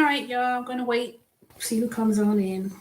right, y'all. I'm gonna wait, see who comes on in.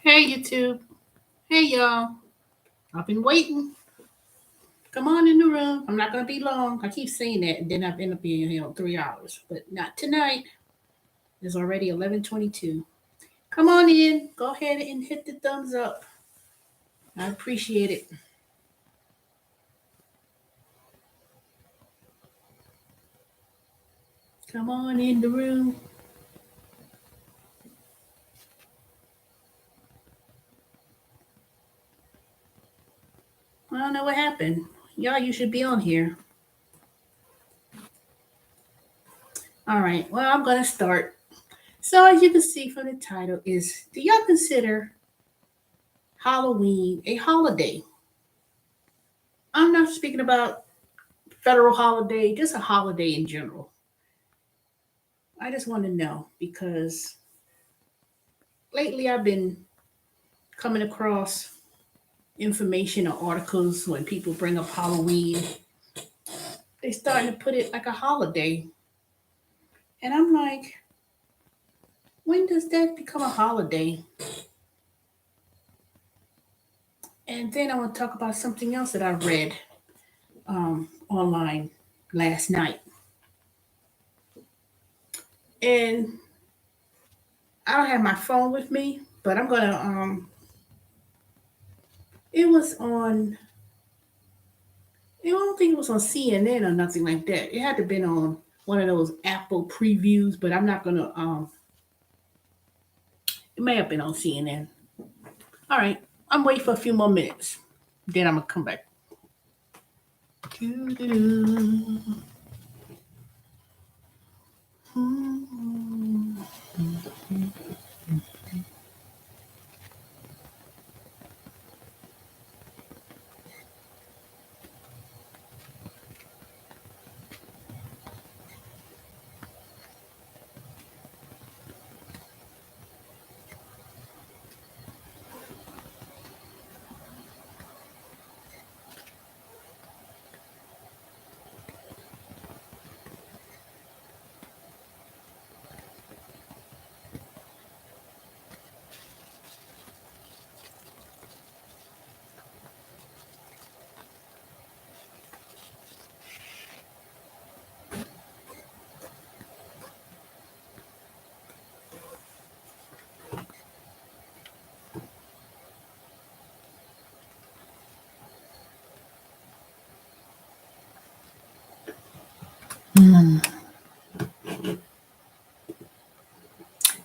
Hey, YouTube. Hey, y'all. I've been waiting. Come on in the room. I'm not gonna be long. I keep saying that, and then I've ended up being here 3 hours, but not tonight. It's already 11:22. Come on in. Go ahead and hit the thumbs up. I appreciate it. Come on in the room. I don't know what happened. Y'all, you should be on here. All right. Well, I'm gonna start. So as you can see from the title is, do y'all consider Halloween a holiday? I'm not speaking about federal holiday, just a holiday in general. I just want to know because lately I've been coming across information or articles when people bring up Halloween. They starting to put it like a holiday. And I'm like, when does that become a holiday? And then I want to talk about something else that I read online last night. And I don't have my phone with me, but I'm gonna it was on I don't think it was on CNN or nothing like that. It had to have been on one of those Apple previews, but I'm not gonna. It may have been on CNN. All right, I'm waiting for a few more minutes. Then I'm gonna come back.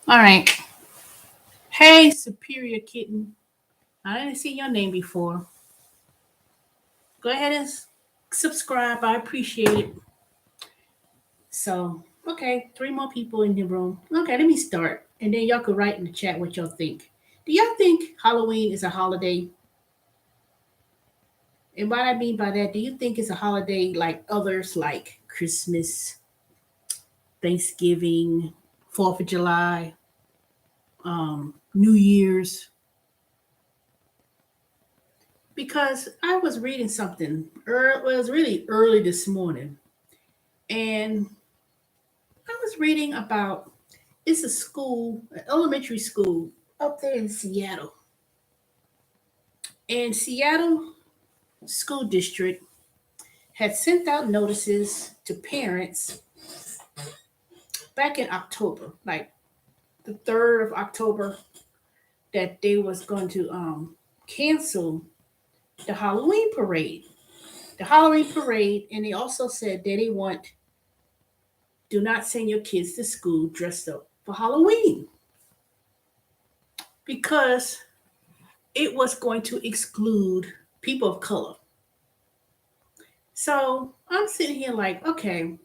All right. Hey, Superior Kitten. I didn't see your name before. Go ahead and subscribe. I appreciate it. So, okay, three more people in the room. Okay, let me start. And then y'all could write in the chat what y'all think. Do y'all think Halloween is a holiday? And what I mean by that, do you think it's a holiday like others, like Christmas, Thanksgiving, 4th of July, New Year's? Because I was reading something, well, it was really early this morning, and I was reading about it's a school, an elementary school up there in Seattle. And Seattle School District had sent out notices to parents back in October, like the 3rd of October, that they was going to cancel the Halloween parade. The Halloween parade, and they also said that they want do not send your kids to school dressed up for Halloween because it was going to exclude people of color. So I'm sitting here like, okay,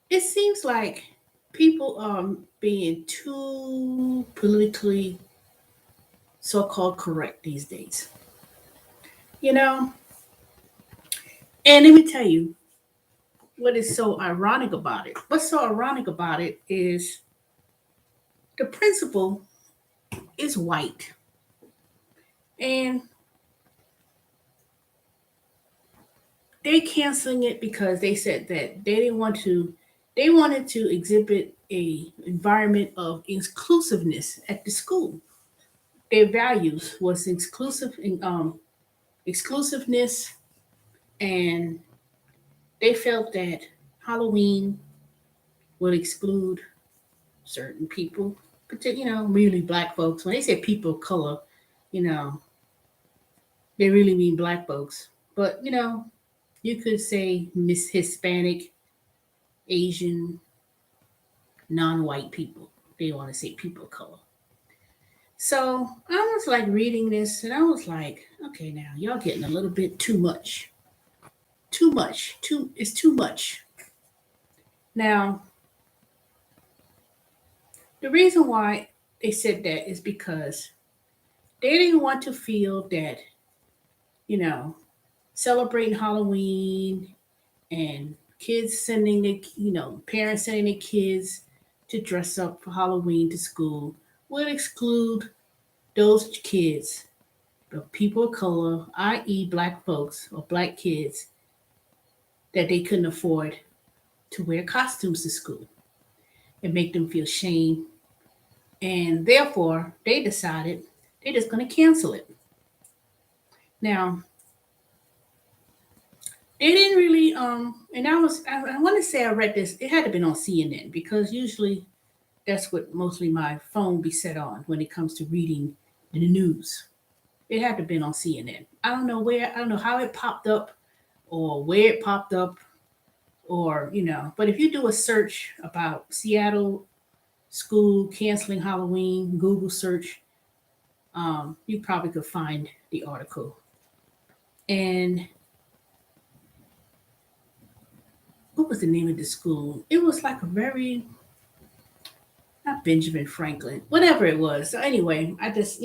it seems like people are being too politically so-called correct these days, you know. And let me tell you what is so ironic about it. What's so ironic about it is the principal is white, and they canceling it because they said that they didn't want to. They wanted to exhibit a environment of inclusiveness at the school. Their values was exclusiveness, and they felt that Halloween would exclude certain people, really black folks. When they say people of color, you know, they really mean black folks. But you could say Miss Hispanic, Asian, non-white people. They want to say people of color. So I was like reading this, and I was like, okay, now y'all getting a little bit too much. Too much. It's too much. Now, the reason why they said that is because they didn't want to feel that, you know, celebrating Halloween and kids sending their, parents sending their kids to dress up for Halloween to school would exclude those kids, the people of color, i.e., black folks or black kids, that they couldn't afford to wear costumes to school and make them feel shame. And therefore, they decided they're just going to cancel it. Now, they didn't really, and I want to say I read this, it had to been on CNN because usually that's what mostly my phone be set on when it comes to reading the news. It had to have been on CNN. I don't know where, I don't know how it popped up or where it popped up or, but if you do a search about Seattle school canceling Halloween, Google search, you probably could find the article. And what was the name of the school? It was like a very, not Benjamin Franklin, whatever it was. So anyway, I just,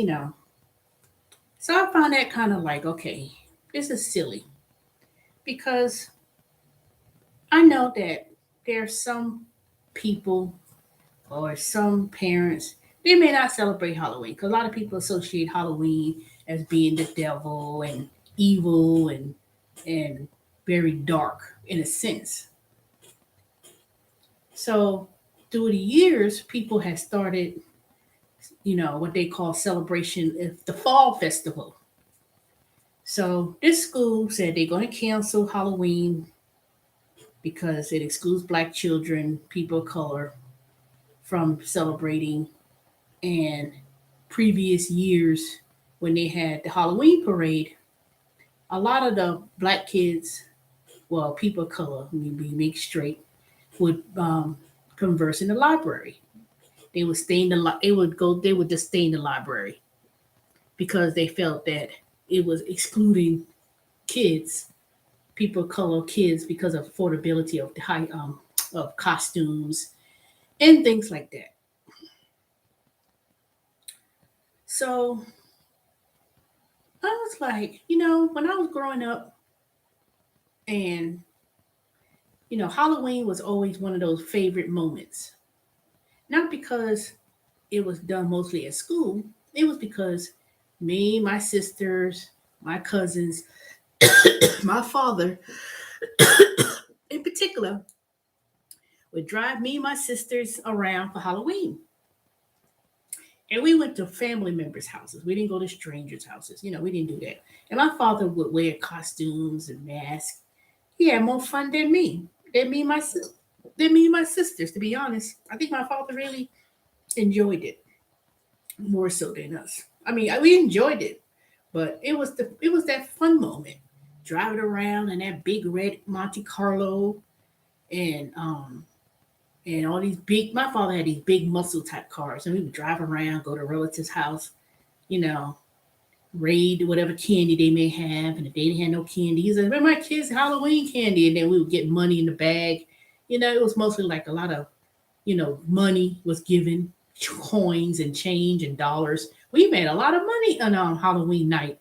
so I found that kind of like, okay, this is silly because I know that there's some people or some parents, they may not celebrate Halloween because a lot of people associate Halloween as being the devil and evil and very dark in a sense. So through the years, people have started, what they call celebration of the fall festival. So this school said they're going to cancel Halloween because it excludes Black children, people of color from celebrating. And previous years, when they had the Halloween parade, a lot of the Black kids, well, people of color, we make straight, would converse in the library. They would stay in the they would go. They would just stay in the library because they felt that it was excluding kids, people of color kids, because of affordability of the high of costumes and things like that. So I was like, when I was growing up, and Halloween was always one of those favorite moments. Not because it was done mostly at school. It was because me, my sisters, my cousins, my father in particular would drive me and my sisters around for Halloween. And we went to family members' houses. We didn't go to strangers' houses. We didn't do that. And my father would wear costumes and masks. He had more fun than me, than me and my than me and my sisters. To be honest, I think my father really enjoyed it more so than us. I mean, we enjoyed it, but it was that fun moment, driving around in that big red Monte Carlo, and all these big. My father had these big muscle type cars, and we would drive around, go to relatives' house, you know, raid whatever candy they may have, and if they didn't have no candy, he said, "Where my kids Halloween candy?" And then we would get money in the bag. It was mostly like a lot of money was given, coins and change and dollars. We made a lot of money on Halloween night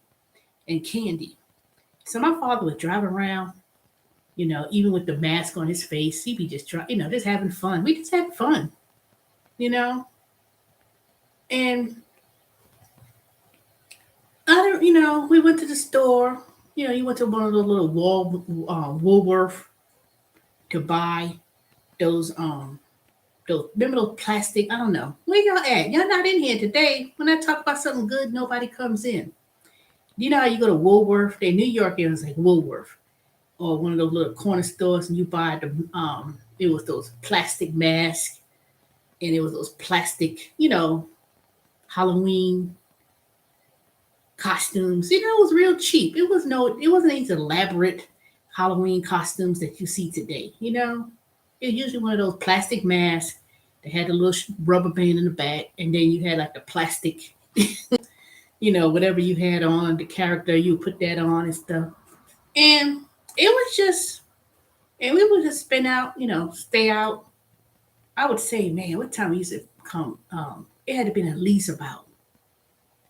and candy. So my father would drive around, even with the mask on his face. He'd be just just having fun. We just had fun, you know. And we went to the store. You went to one of those little Woolworth to buy those remember those plastic. I don't know where y'all at. Y'all not in here today. When I talk about something good, nobody comes in. You know how you go to Woolworth? In New York, it was like Woolworth or one of those little corner stores, and you buy the it was those plastic masks, and it was those plastic, Halloween costumes. It was real cheap. It wasn't these elaborate Halloween costumes that you see today. It was usually one of those plastic masks that had a little rubber band in the back, and then you had like the plastic, whatever you had on the character, you put that on and stuff. And it was just, and we would just spin out, stay out. I would say, man, what time we used to come? It had to been at least about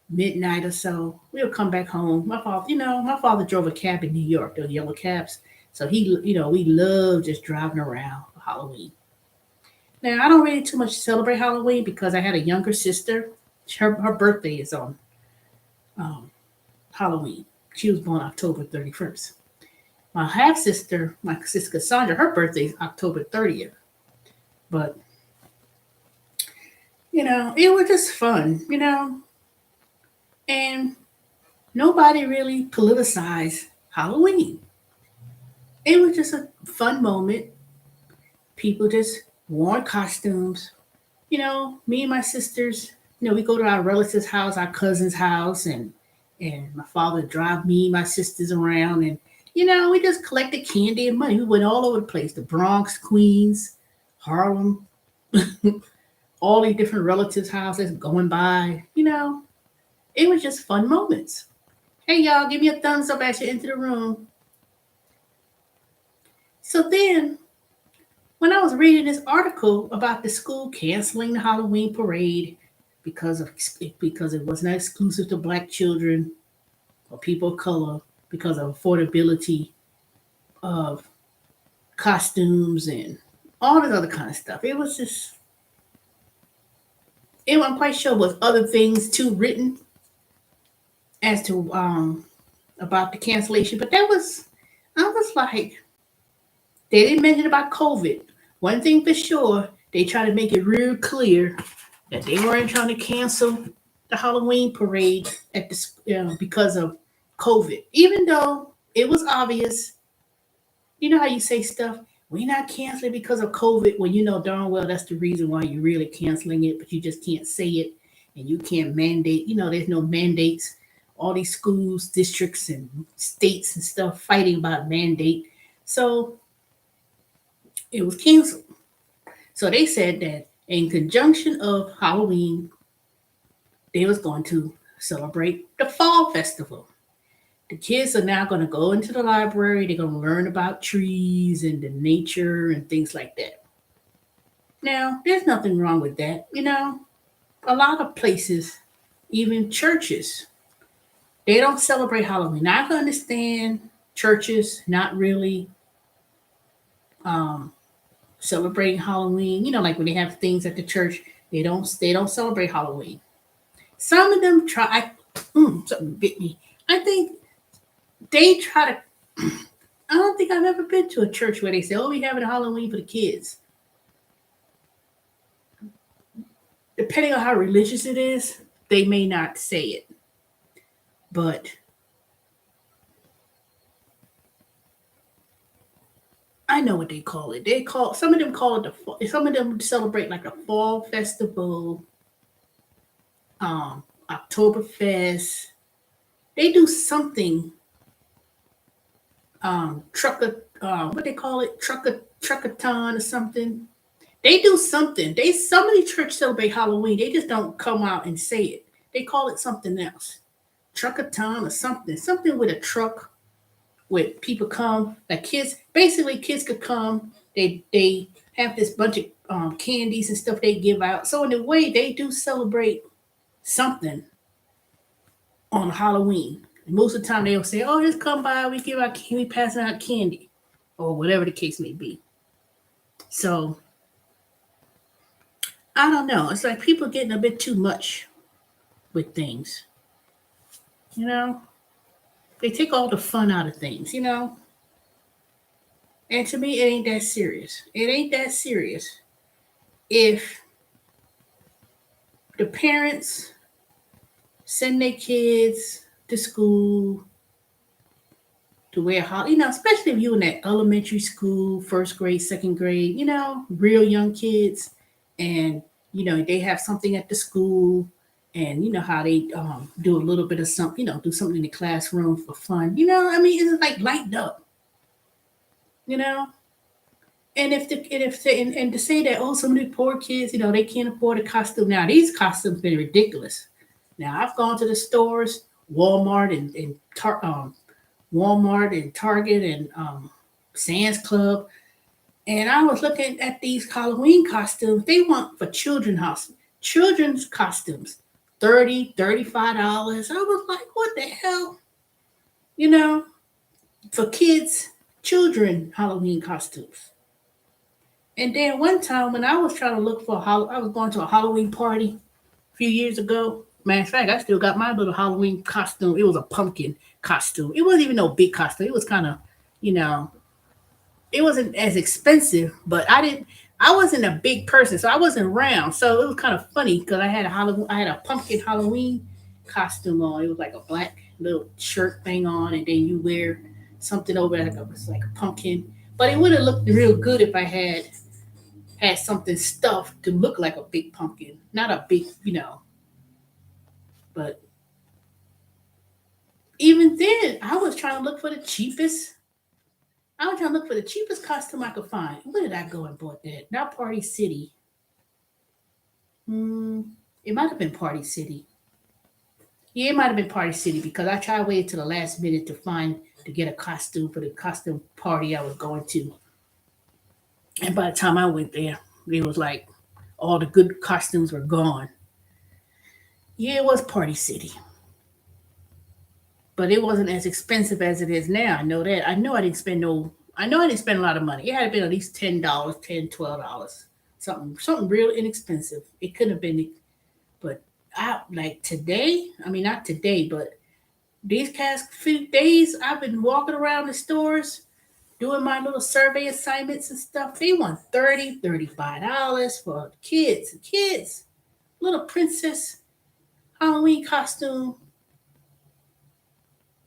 midnight or so. We would come back home. My father drove a cab in New York, those yellow cabs. So we love just driving around for Halloween. Now I don't really too much celebrate Halloween because I had a younger sister. Her birthday is on um, Halloween. She was born October 31st. My half sister, my sister Cassandra, her birthday is October 30th. But it was just fun, and nobody really politicized Halloween. It was just a fun moment. People just wore costumes. Me and my sisters, we go to our relatives' house, our cousin's house, and my father would drive me, my sisters around, and we just collected candy and money. We went all over the place, the Bronx, Queens, Harlem, all these different relatives' houses going by. It was just fun moments. Hey, y'all, give me a thumbs up as you enter the room. So then, when I was reading this article about the school canceling the Halloween parade because of because it was not exclusive to Black children or people of color, because of affordability of costumes and all this other kind of stuff, it was just I'm quite sure was other things too written as to about the cancellation, but I was like, they didn't mention about COVID. One thing for sure, they try to make it real clear that they weren't trying to cancel the Halloween parade at the because of COVID, even though it was obvious. You know how you say stuff, we're not canceling because of COVID, when you know darn well that's the reason why you're really canceling it, but you just can't say it and you can't mandate. There's no mandates. All these schools, districts, and states and stuff fighting about mandate. So it was canceled. So they said that in conjunction of Halloween, they was going to celebrate the fall festival. The kids are now going to go into the library. They're going to learn about trees and the nature and things like that. Now, there's nothing wrong with that. A lot of places, even churches, they don't celebrate Halloween. Now, I can understand churches not really um, celebrating Halloween. Like when they have things at the church, they don't celebrate Halloween. Some of them try. Something bit me. I think they try to. I don't think I've ever been to a church where they say, "Oh, we're having a Halloween for the kids." Depending on how religious it is, they may not say it, but I know what they call it. Some of them call it some of them celebrate like a fall festival, Oktoberfest. They do something, trucker, what they call it, truckathon or something. They do something. Some of the church celebrate Halloween. They just don't come out and say it. They call it something else, truckathon or something with a truck, with people come, like kids. Basically, kids could come. They have this bunch of candies and stuff they give out. So in a way, they do celebrate something on Halloween. Most of the time, they'll say, "Oh, just come by. We passing out candy," or whatever the case may be. So I don't know. It's like people getting a bit too much with things. You know, they take all the fun out of things. And to me, it ain't that serious. It ain't that serious if the parents send their kids to school to wear especially if you're in that elementary school, first grade, second grade, real young kids, and they have something at the school, and you know how they do a little bit of something, do something in the classroom for fun. I mean, it's like lightened up, you know. And to say that, oh, some of the poor kids, they can't afford a costume. Now these costumes been ridiculous. Now I've gone to the stores, Walmart Walmart and Target and Sam's Club, and I was looking at these Halloween costumes. They want for children's costumes, $30, $35. I was like, what the hell? You know, for kids, children Halloween costumes. And then one time when I was trying to look for I was going to a Halloween party a few years ago. Matter of fact, I still got my little Halloween costume. It was a pumpkin costume. It wasn't even no big costume. It was kind of, you know, it wasn't as expensive, but I wasn't a big person, so I wasn't round. So it was kind of funny because I had a pumpkin Halloween costume on. It was like a black little shirt thing on, and then you wear something over it, it's like a pumpkin. But it would have looked real good if I had something stuffed to look like a big pumpkin, not a big, but trying to look for the cheapest. I was trying to look for the cheapest costume I could find. Where did I go and bought that? Not Party City. Hmm. It might have been Party City. Yeah, it might have been Party City because I tried to wait till the last minute to get a costume for the costume party I was going to. And by the time I went there, it was like all the good costumes were gone. Yeah, it was Party City, but it wasn't as expensive as it is now. I know that. I know I didn't spend no. I know I didn't spend a lot of money. It had been at least $10, $12, something real inexpensive. It couldn't have been, but I like today. I mean, not today, but these past few days, I've been walking around the stores doing my little survey assignments and stuff. They want $35 for kids. Kids, little princess Halloween costume.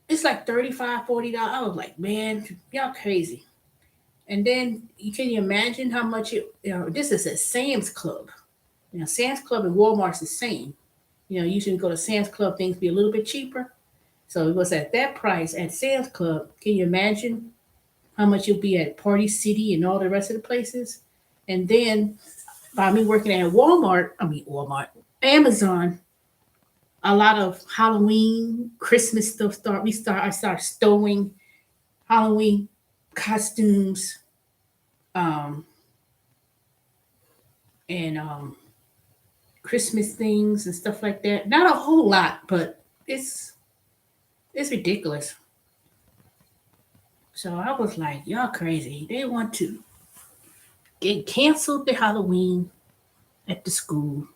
It's like $35, $40. I was like, man, y'all crazy. And then can you imagine how much this is at Sam's Club. Sam's Club and Walmart's the same. Usually go to Sam's Club, things be a little bit cheaper. So it was at that price at Sam's Club. Can you imagine how much you'll be at Party City and all the rest of the places? And then by me working at Walmart, Amazon, a lot of Halloween, Christmas stuff I start stowing Halloween costumes, um, and Christmas things and stuff like that. Not a whole lot, but it's it's ridiculous. So I was like, y'all crazy. They want to get canceled the Halloween at the school.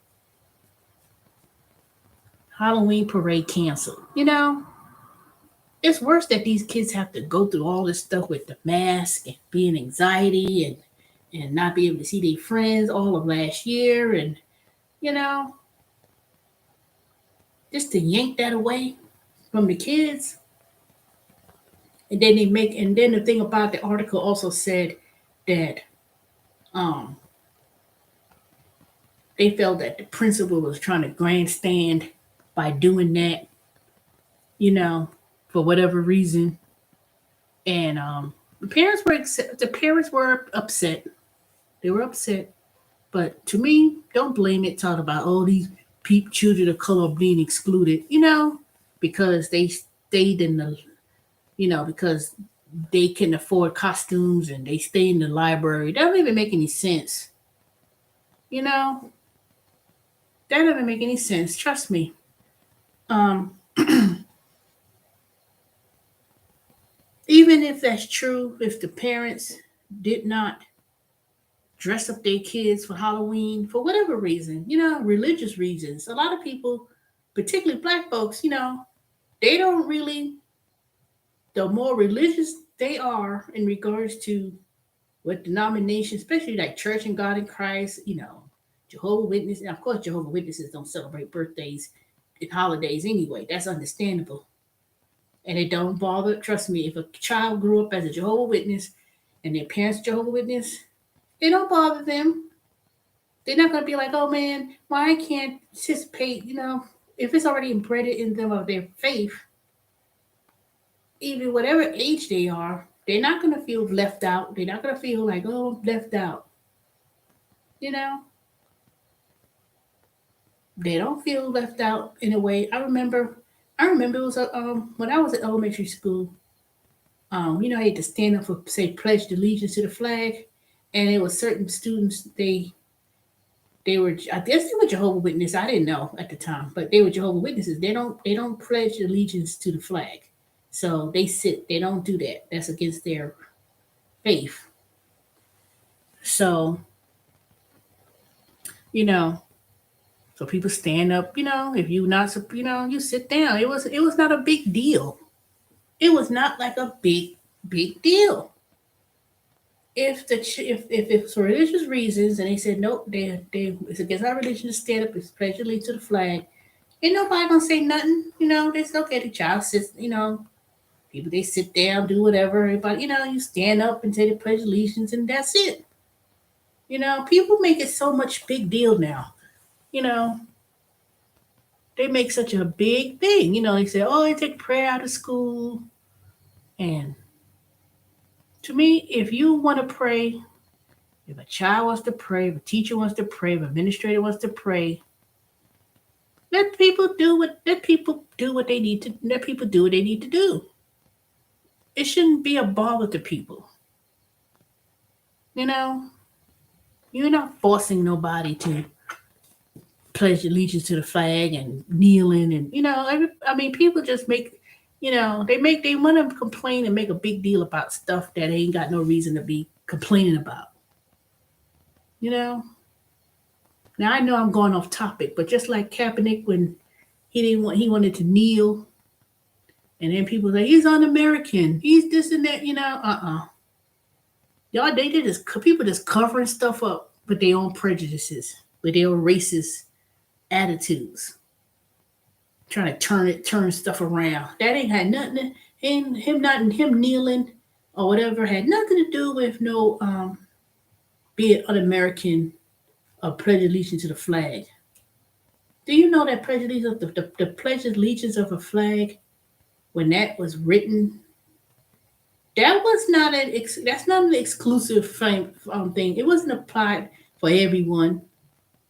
Halloween parade canceled. It's worse that these kids have to go through all this stuff with the mask and being anxiety and not be able to see their friends all of last year and you know just to yank that away from the kids. And then the thing about the article also said that um they felt that the principal was trying to grandstand by doing that, you know, for whatever reason. And the parents were upset. They were upset. But to me, don't blame it. Talk about these children of color being excluded, because they stayed in the, because they can afford costumes and they stay in the library. That don't even make any sense. You know, that doesn't make any sense. Trust me. Um, Even if that's true, if the parents did not dress up their kids for Halloween for whatever reason, religious reasons. A lot of people, particularly black folks, they don't really, the more religious they are in regards to what denomination, especially like Church and God in Christ, Jehovah Witness. And of course, Jehovah Witnesses don't celebrate birthdays and holidays anyway. That's understandable. And it don't bother, trust me, if a child grew up as a Jehovah Witness and their parents Jehovah Witness, it don't bother them. They're not gonna be like, oh man, why I can't participate, if it's already embedded in them of their faith, even whatever age they are, they're not gonna feel left out. They're not gonna feel like, oh, left out. You know, they don't feel left out in a way. I remember it was when I was at elementary school. I had to stand up for say pledge allegiance to the flag, and it was certain students they were, I guess they were Jehovah Witnesses. I didn't know at the time, but they were Jehovah Witnesses. They don't pledge allegiance to the flag, so they sit. They don't do that. That's against their faith. So you know, so people stand up. If you not, you sit down. It was not a big deal. It was not like a big deal. If it's for religious reasons and they said nope, it's against our religion to stand up, it's pledge allegiance to the flag. Ain't nobody gonna say nothing. They say okay, the child sits. People they sit down, do whatever. Everybody, you stand up and say the pledge allegiance, and that's it. People make it so much big deal now. You know, they make such a big thing. They say, oh, they take prayer out of school. And to me, if you want to pray, if a child wants to pray, if a teacher wants to pray, if an administrator wants to pray, let people do what they need to let people do what they need to do. It shouldn't be a bother to people. You know, you're not forcing nobody to pledge allegiance to the flag and kneeling and I mean people just make they want to complain and make a big deal about stuff that they ain't got no reason to be complaining about. You know, now I know I'm going off topic, but just like Kaepernick when he wanted to kneel, and then people say he's un-American, he's this and that. Y'all they did this. People just covering stuff up with their own prejudices, with their own racist attitudes, trying to turn stuff around. That ain't had nothing. And him kneeling or whatever had nothing to do with no be it un-American or pledge allegiance to the flag. Do you know that prejudice of the pledge allegiance of a flag when that was written? That was not that's not an exclusive thing. It wasn't applied for everyone.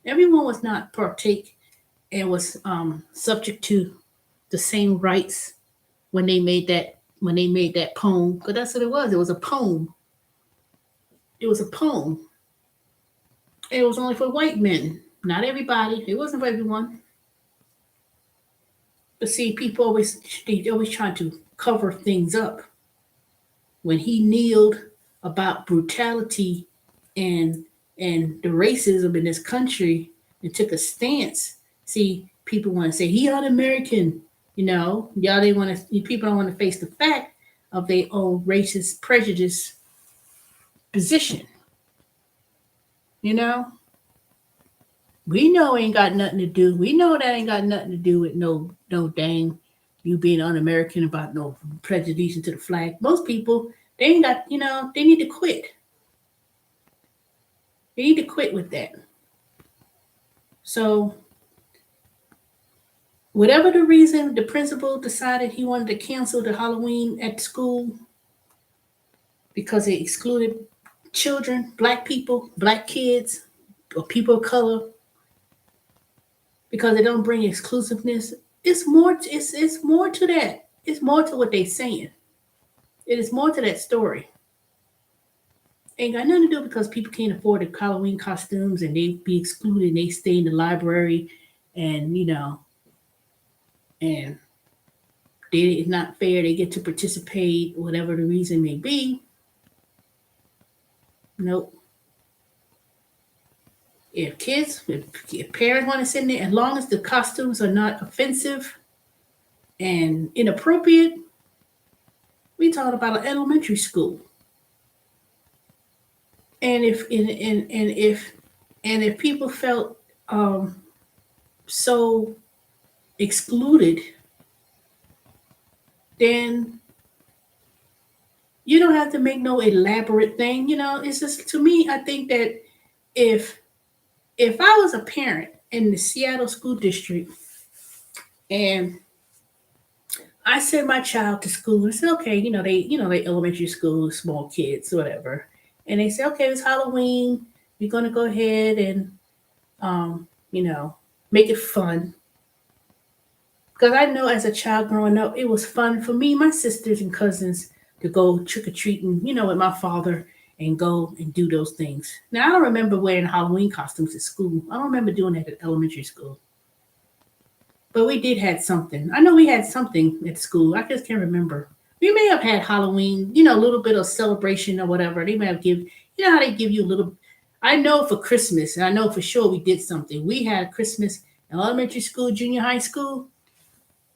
Everyone was not partake and was subject to the same rights when they made that poem. Because that's what it was. It was a poem. It was a poem. It was only for white men, not everybody. It wasn't for everyone. But see, people always trying to cover things up. When he kneeled about brutality and the racism in this country and took a stance, see, people want to say he un-American. Y'all they want to. People don't want to face the fact of their own racist prejudice position. You know, we know ain't got nothing to do. We know that ain't got nothing to do with no dang you being un-American about no prejudice to the flag. Most people they ain't got. They need to quit. They need to quit with that. So whatever the reason, the principal decided he wanted to cancel the Halloween at school because it excluded children, black people, black kids, or people of color, because they don't bring exclusiveness. It's more. It's more to that. It's more to what they're saying. It is more to that story. Ain't got nothing to do because people can't afford the Halloween costumes and they be excluded. And they stay in the library, and and it's not fair. They get to participate, whatever the reason may be. Nope. If parents want to sit in there, as long as the costumes are not offensive and inappropriate, we talking about an elementary school. And if people felt so excluded, then you don't have to make no elaborate thing. It's just, to me, I think that if I was a parent in the Seattle school district and I sent my child to school and said, okay, they elementary school, small kids, whatever, and they say, okay, it's Halloween, we're gonna go ahead and um, you know, make it fun. Because I know as a child growing up, it was fun for me, my sisters and cousins to go trick or treating, with my father and go and do those things. Now, I don't remember wearing Halloween costumes at school. I don't remember doing that at elementary school. But we did had something. I know we had something at school. I just can't remember. We may have had Halloween, a little bit of celebration or whatever. They may have how they give you a little. I know for Christmas, and I know for sure we did something. We had Christmas in elementary school, junior high school.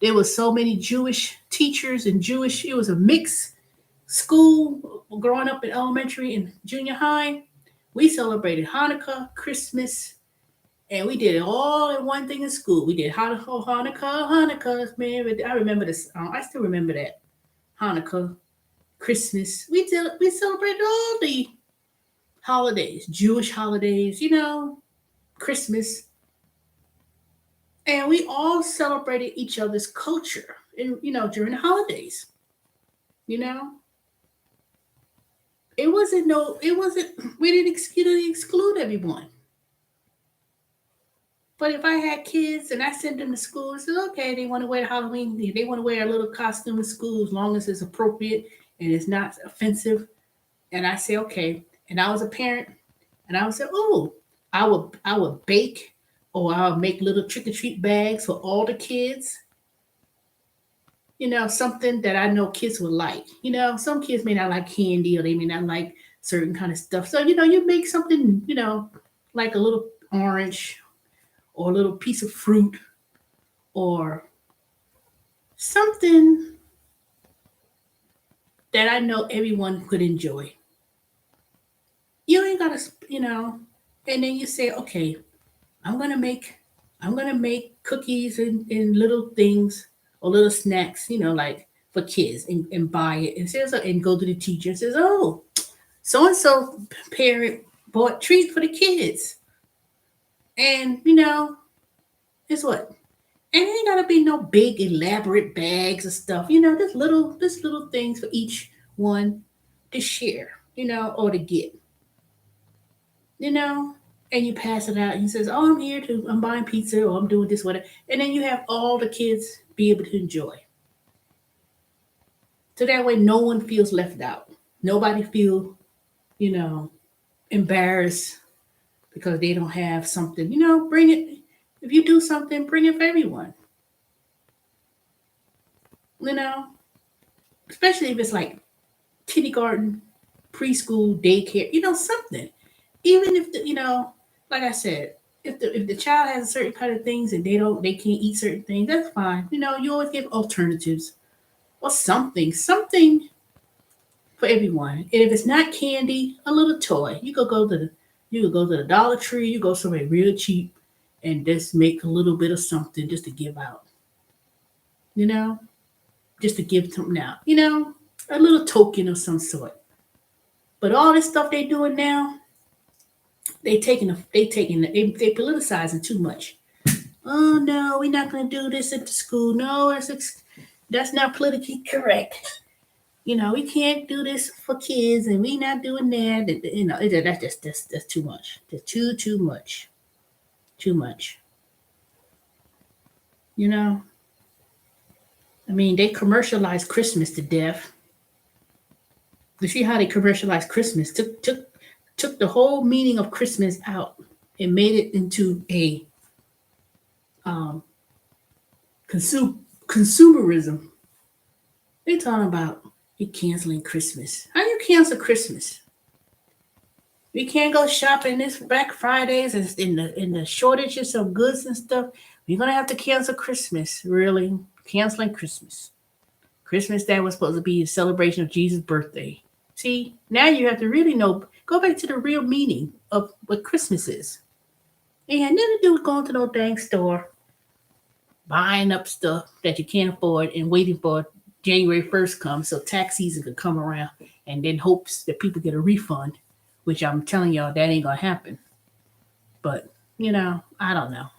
There was so many Jewish teachers and Jewish. It was a mixed school growing up in elementary and junior high. We celebrated Hanukkah, Christmas, and we did it all in one thing in school. We did Hanukkah, man. I remember this. I still remember that Hanukkah, Christmas. We celebrated all the holidays, Jewish holidays, Christmas, and we all celebrated each other's culture, and during the holidays. You know, we didn't exclude everyone. But if I had kids and I sent them to school, I said, okay, they want to wear Halloween, they want to wear a little costume in school as long as it's appropriate and it's not offensive. And I say, okay. And I was a parent, and I would say, oh, I would bake, or I would make little trick or treat bags for all the kids. Something that I know kids will like. Some kids may not like candy, or they may not like certain kind of stuff. So you make something, like a little orange, or a little piece of fruit, or something that I know everyone could enjoy. You ain't gotta, you know, and then you say, okay, I'm gonna make, I'm gonna make cookies and little things or little snacks, like for kids, and buy it and says, and go to the teacher and says, oh, so and so parent bought treats for the kids, and it's what. And it ain't gotta be no big elaborate bags of stuff. Just little things for each one to share, or to get, you know. And you pass it out and he says, oh, I'm buying pizza, or I'm doing this, whatever. And then you have all the kids be able to enjoy. So that way no one feels left out. Nobody feel, you know, embarrassed because they don't have something. Bring it. If you do something, bring it for everyone. You know, especially if it's like kindergarten, preschool, daycare, something. Even if like I said, if the child has certain kind of things and they can't eat certain things, that's fine. You always give alternatives or something for everyone. And if it's not candy, a little toy. You could go to the Dollar Tree. You go somewhere real cheap and just make a little bit of something just to give out. You know, just to give something out. A little token of some sort. But all this stuff they doing now, they politicizing too much. Oh no, we're not gonna do this at the school. No, that's not politically correct. We can't do this for kids, and we not doing that. That's too much. That's too much. Too much. You know. I mean, they commercialize Christmas to death. You see how they commercialize Christmas? Took the whole meaning of Christmas out and made it into a um, consumerism. They talking about you canceling Christmas. How you cancel Christmas? We can't go shopping this Black Fridays and in the shortages of goods and stuff. We're gonna have to cancel Christmas. Really, canceling Christmas. Christmas that was supposed to be a celebration of Jesus' birthday. See, now you have to really know. Go back to the real meaning of what Christmas is. It had nothing to do with going to no dang store, buying up stuff that you can't afford, and waiting for January 1st comes so tax season could come around, and then hopes that people get a refund, which I'm telling y'all that ain't gonna happen. But I don't know.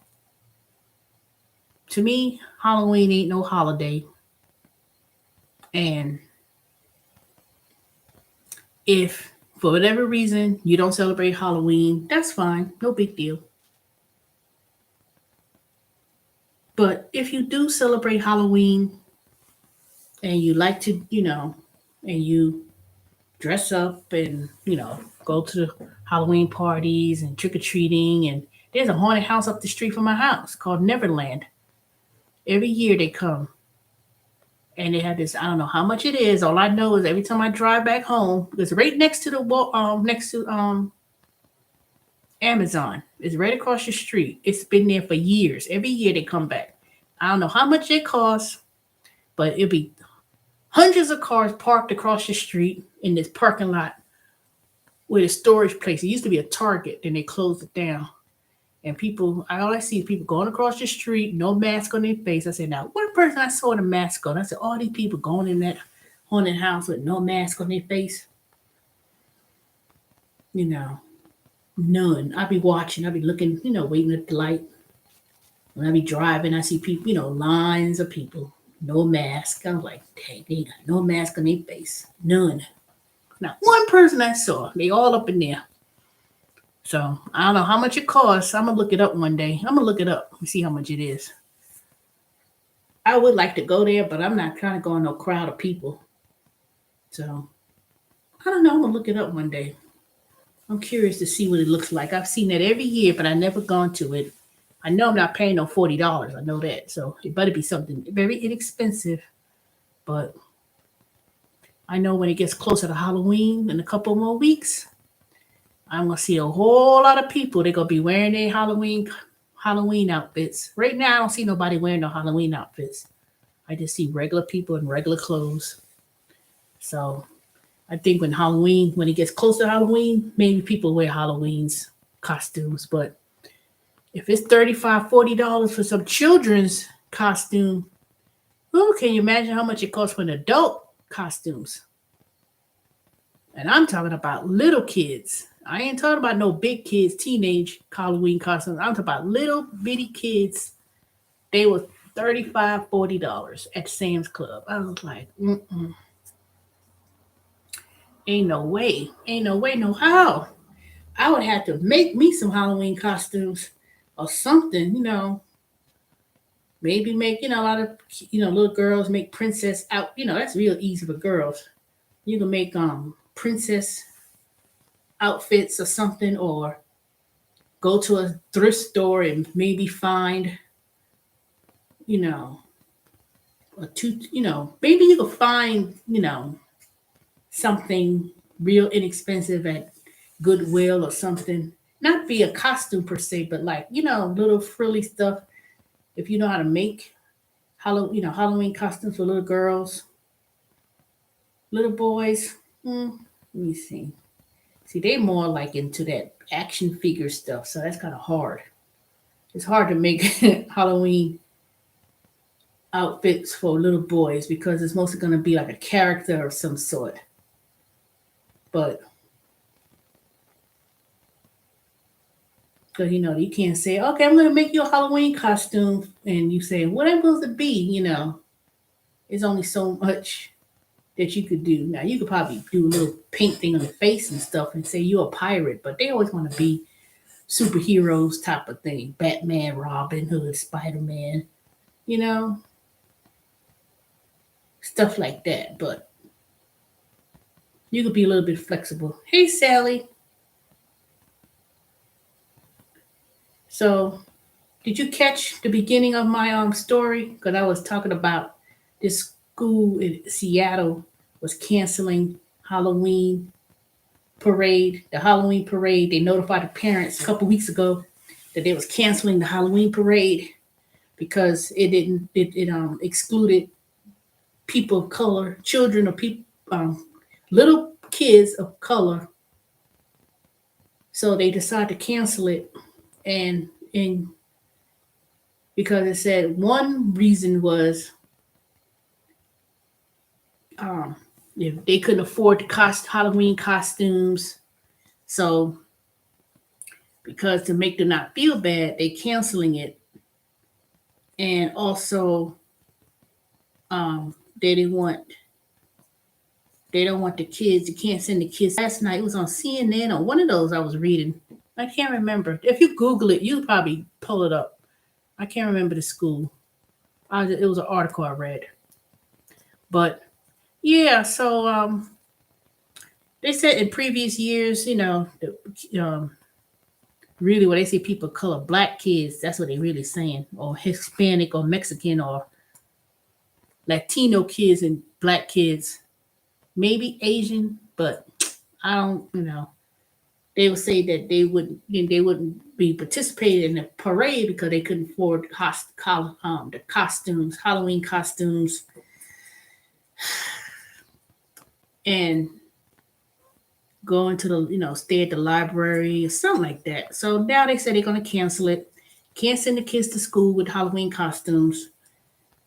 To me, Halloween ain't no holiday, and if for whatever reason you don't celebrate Halloween, that's fine, no big deal. But if you do celebrate Halloween and you like to, and you dress up and, go to the Halloween parties and trick or treating, and there's a haunted house up the street from my house called Neverland. Every year they come and they have this. I don't know how much it is. All I know is every time I drive back home, because right next to the wall, next to Amazon, it's right across the street. It's been there for years. Every year they come back. I don't know how much it costs, but it'll be hundreds of cars parked across the street in this parking lot with a storage place. It used to be a Target, then they closed it down. And all I see is people going across the street, no mask on their face. I said, now, one person I saw with a mask on, I said, all these people going in that haunted house with no mask on their face. None. I be watching, I be looking, waiting at the light. When I be driving, I see people, lines of people no mask. I was like, dang, they ain't got no mask on their face. None. Not one person I saw. They all up in there. So I don't know how much it costs. I'm gonna look it up one day. I'm gonna look it up and see how much it is. I would like to go there, but I'm not trying to go in no crowd of people. So I don't know. I'm gonna look it up one day. I'm curious to see what it looks like. I've seen that every year, but I never gone to it. I know I'm not paying no $40. I know that. So it better be something very inexpensive. But I know when it gets closer to Halloween in a couple more weeks, I'm gonna see a whole lot of people. They're gonna be wearing their Halloween outfits. Right now, I don't see nobody wearing no Halloween outfits. I just see regular people in regular clothes. So I think when it gets closer to Halloween, maybe people wear Halloween's costumes. But if it's $35, $40 for some children's costume, oh, can you imagine how much it costs for an adult costumes? And I'm talking about little kids. I ain't talking about no big kids, teenage Halloween costumes. I'm talking about little bitty kids. They were $35, $40 at Sam's Club. I was like, ain't no way. Ain't no way, no how. I would have to make me some Halloween costumes or something, maybe make, a lot of, little girls make princess out, that's real easy for girls. You can make princess outfits or something, or go to a thrift store and maybe find, you know, maybe you can find, something real inexpensive at Goodwill or something. Not be a costume per se, but like, little frilly stuff. If you know how to make Halloween costumes for little girls, little boys. Let me see. See, they more like into that action figure stuff, so that's kind of hard. It's hard to make Halloween outfits for little boys because it's mostly going to be like a character of some sort. But because you can't say, okay, I'm going to make you a Halloween costume, and you say, what am I supposed to be? It's only so much that you could do. Now you could probably do a little paint thing on the face and stuff, and say you're a pirate, but they always want to be superheroes type of thing. Batman, Robin Hood, Spider Man, you know, stuff like that. But you could be a little bit flexible. Hey, Sally. So, did you catch the beginning of my story? Because I was talking about this school in Seattle was canceling Halloween parade. The Halloween parade. They notified the parents a couple weeks ago that they was canceling the Halloween parade because it excluded people of color, children of people, little kids of color. So they decided to cancel it, and because it said one reason was if they couldn't afford the Halloween costumes, so because to make them not feel bad, they canceling it, and also they didn't want they don't want the kids. You can't send the kids. Last night it was on CNN or one of those I was reading. I can't remember. If you Google it, you'll probably pull it up. I can't remember the school. It was an article I read. But yeah, so they said in previous years, really when they say people of color, black kids, that's what they really saying, or Hispanic or Mexican or Latino kids and black kids, maybe Asian, but I don't. They would say that they wouldn't be participating in the parade because they couldn't afford the costumes, Halloween costumes, and going to the stay at the library or something like that. So now they say they're going to cancel it. Can't send the kids to school with Halloween costumes.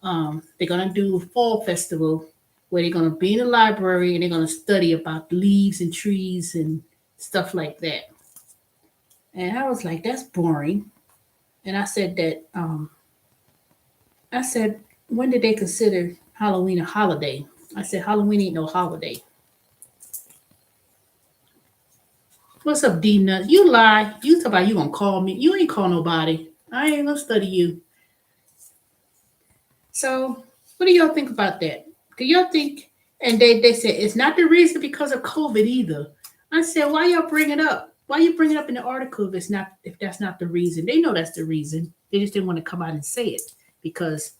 They're going to do a fall festival where they're going to be in the library and they're going to study about leaves and trees and stuff like that. And I was like, that's boring. And I said that I said when did they consider Halloween a holiday? I said Halloween ain't no holiday. What's up, D Nuts? You lie. You talk about you gonna call me. You ain't call nobody. I ain't gonna study you. So what do y'all think about that? Do y'all think? And they said it's not the reason because of COVID either. I said, why y'all bring it up? Why you bring it up in the article if it's not if that's not the reason? They know that's the reason. They just didn't want to come out and say it because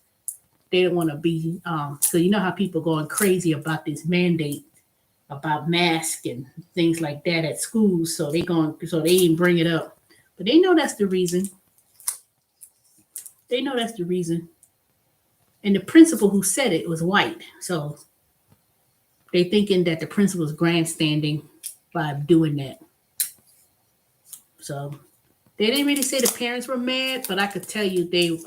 they don't want to be. So you know how people going crazy about this mandate about masks and things like that at schools. So they ain't bring it up, but they know that's the reason. They know that's the reason. And the principal who said it was white, so they thinking that the principal is grandstanding by doing that. So they didn't really say the parents were mad, but I could tell you they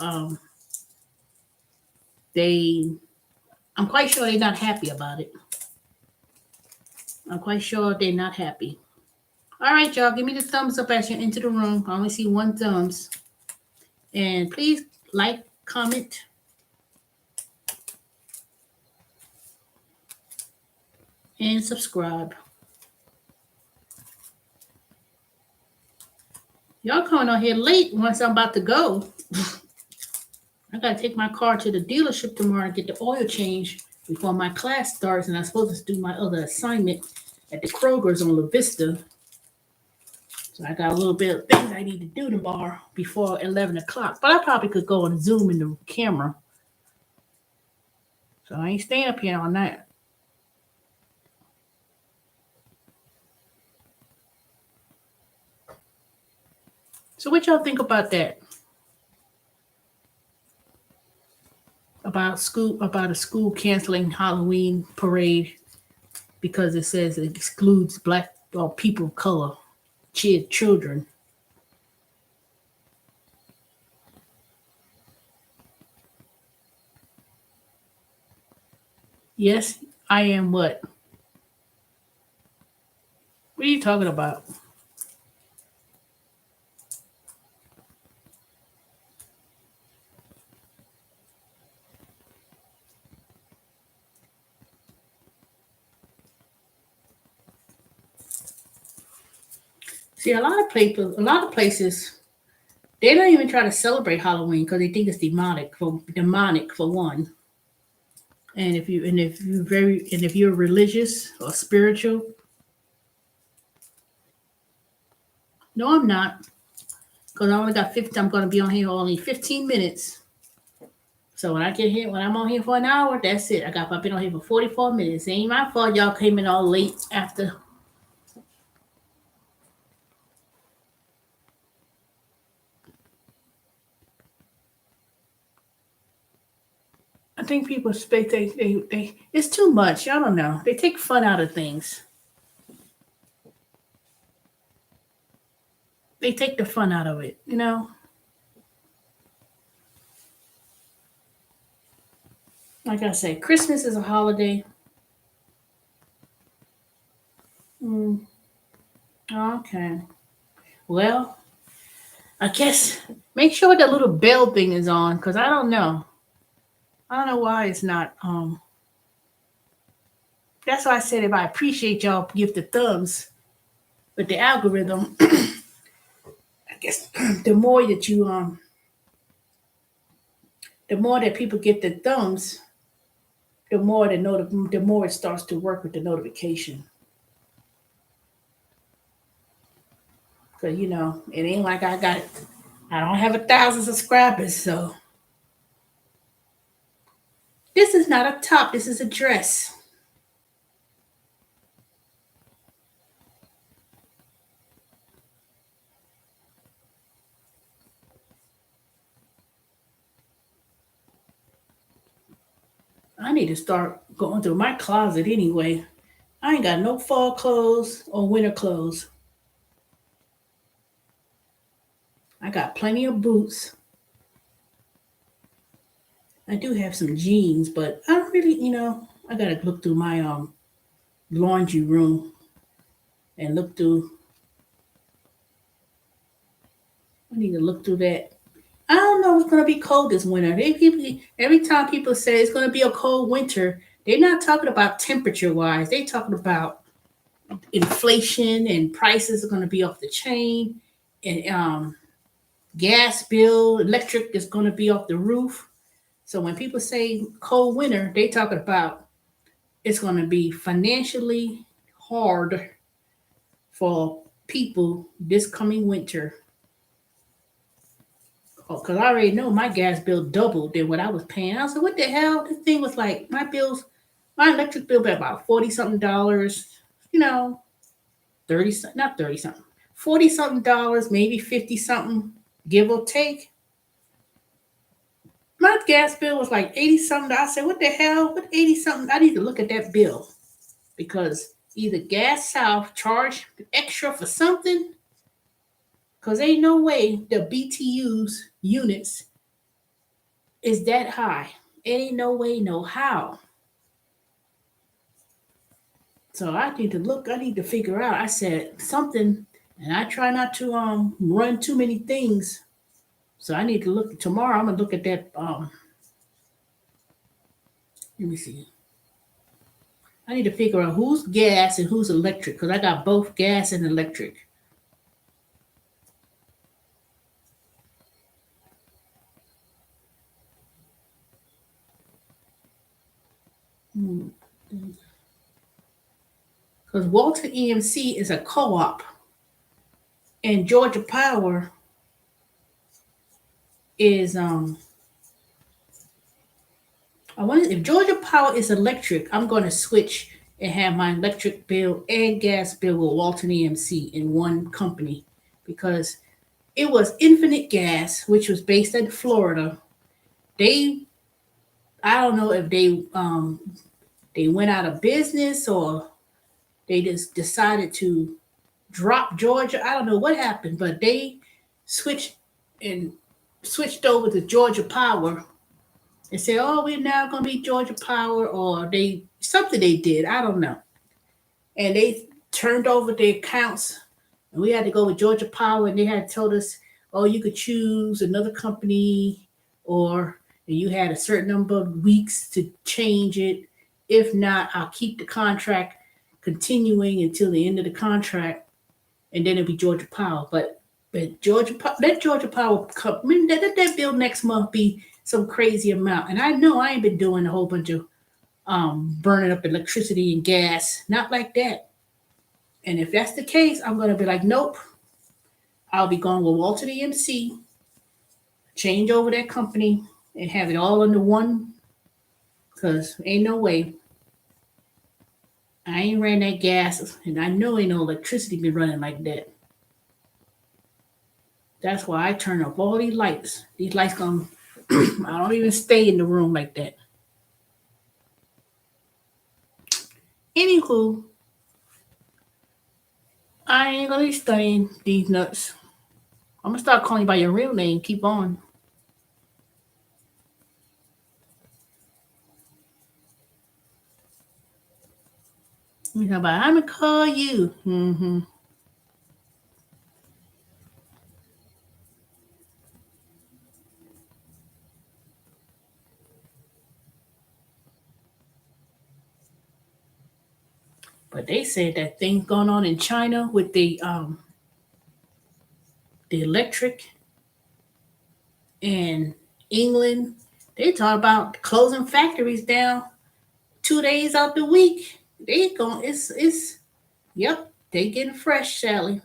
I'm quite sure they're not happy about it. I'm quite sure they're not happy. All right, y'all, give me the thumbs up as you're into the room. I only see one thumbs. And please like, comment, and subscribe. Y'all coming on here late once I'm about to go. I gotta take my car to the dealership tomorrow and get the oil change before my class starts, and I'm supposed to do my other assignment at the Kroger's on La Vista. So I got a little bit of things I need to do tomorrow before 11 o'clock. But I probably could go and zoom in the camera. So I ain't staying up here all night. So what y'all think about that? About a school canceling Halloween parade because it says it excludes black or people of color, children. Yes, I am what? What are you talking about? See, a lot of places, they don't even try to celebrate Halloween because they think it's demonic for one. And if you're religious or spiritual, no, I'm not, because I only got 50. I'm going to be on here only 15 minutes. So when I'm on here for an hour, that's it. I've been on here for 44 minutes. It ain't my fault y'all came in all late after. I think people expect they it's too much. Y'all don't know. They take fun out of things. They take the fun out of it, you know. Like I said, Christmas is a holiday. Mm, okay. Well, I guess make sure that little bell thing is on because I don't know. I don't know why it's not. That's why I said if I appreciate y'all give the thumbs, but the algorithm, I guess the more that the more that people get the thumbs, the more it starts to work with the notification. Cause it ain't like I don't have 1,000 subscribers, so this is not a top. This is a dress. I need to start going through my closet anyway. I ain't got no fall clothes or winter clothes. I got plenty of boots. I do have some jeans, but I don't really, I gotta look through my laundry room and look through. I need to look through that I don't know it's gonna be cold this winter. Every time people say it's gonna be a cold winter, they're not talking about temperature wise. They're talking about inflation and prices are gonna be off the chain, and gas bill, electric is gonna be off the roof. So when people say cold winter, they talking about it's gonna be financially hard for people this coming winter. Because I already know my gas bill doubled than what I was paying. I was like, what the hell? This thing was like, my electric bill was about 40 something dollars, you know, 30, not 30 something, 40 something dollars, maybe 50 something, give or take. My gas bill was like 80 something. I said, what the hell? What 80 something? I need to look at that bill because either Gas South charged extra for something, because ain't no way the BTUs units is that high. Ain't no way, no how. So I need to look, I need to figure out. I said something, and I try not to run too many things. So I need to look tomorrow. I'm gonna look at that. Let me see. I need to figure out who's gas and who's electric because I got both gas and electric. Because Walter EMC is a co-op, and Georgia Power is I want if Georgia Power is electric, I'm going to switch and have my electric bill and gas bill with Walton EMC in one company because it was Infinite Gas, which was based in Florida. They, I don't know if they went out of business or they just decided to drop Georgia. I don't know what happened, but they switched and switched over to Georgia Power and said, "Oh, we're now going to be Georgia Power," or they something they did. I don't know. And they turned over the accounts, and we had to go with Georgia Power, and they had told us, "Oh, you could choose another company, or you had a certain number of weeks to change it. If not, I'll keep the contract continuing until the end of the contract, and then it'll be Georgia Power." But let Georgia Power come. I mean, let that bill next month be some crazy amount. And I know I ain't been doing a whole bunch of burning up electricity and gas. Not like that. And if that's the case, I'm gonna be like, nope. I'll be going with Walter EMC, change over that company, and have it all under one. Cause ain't no way. I ain't ran that gas, and I know ain't no electricity been running like that. That's why I turn off all these lights. These lights come. I don't even stay in the room like that. Anywho, I ain't gonna be studying these nuts. I'm gonna start calling you by your real name. Keep on. You know, but I'm gonna call you. But they said that things going on in China with the electric and England. They talk about closing factories down 2 days out the week. They going it's yep, they getting fresh, Sally.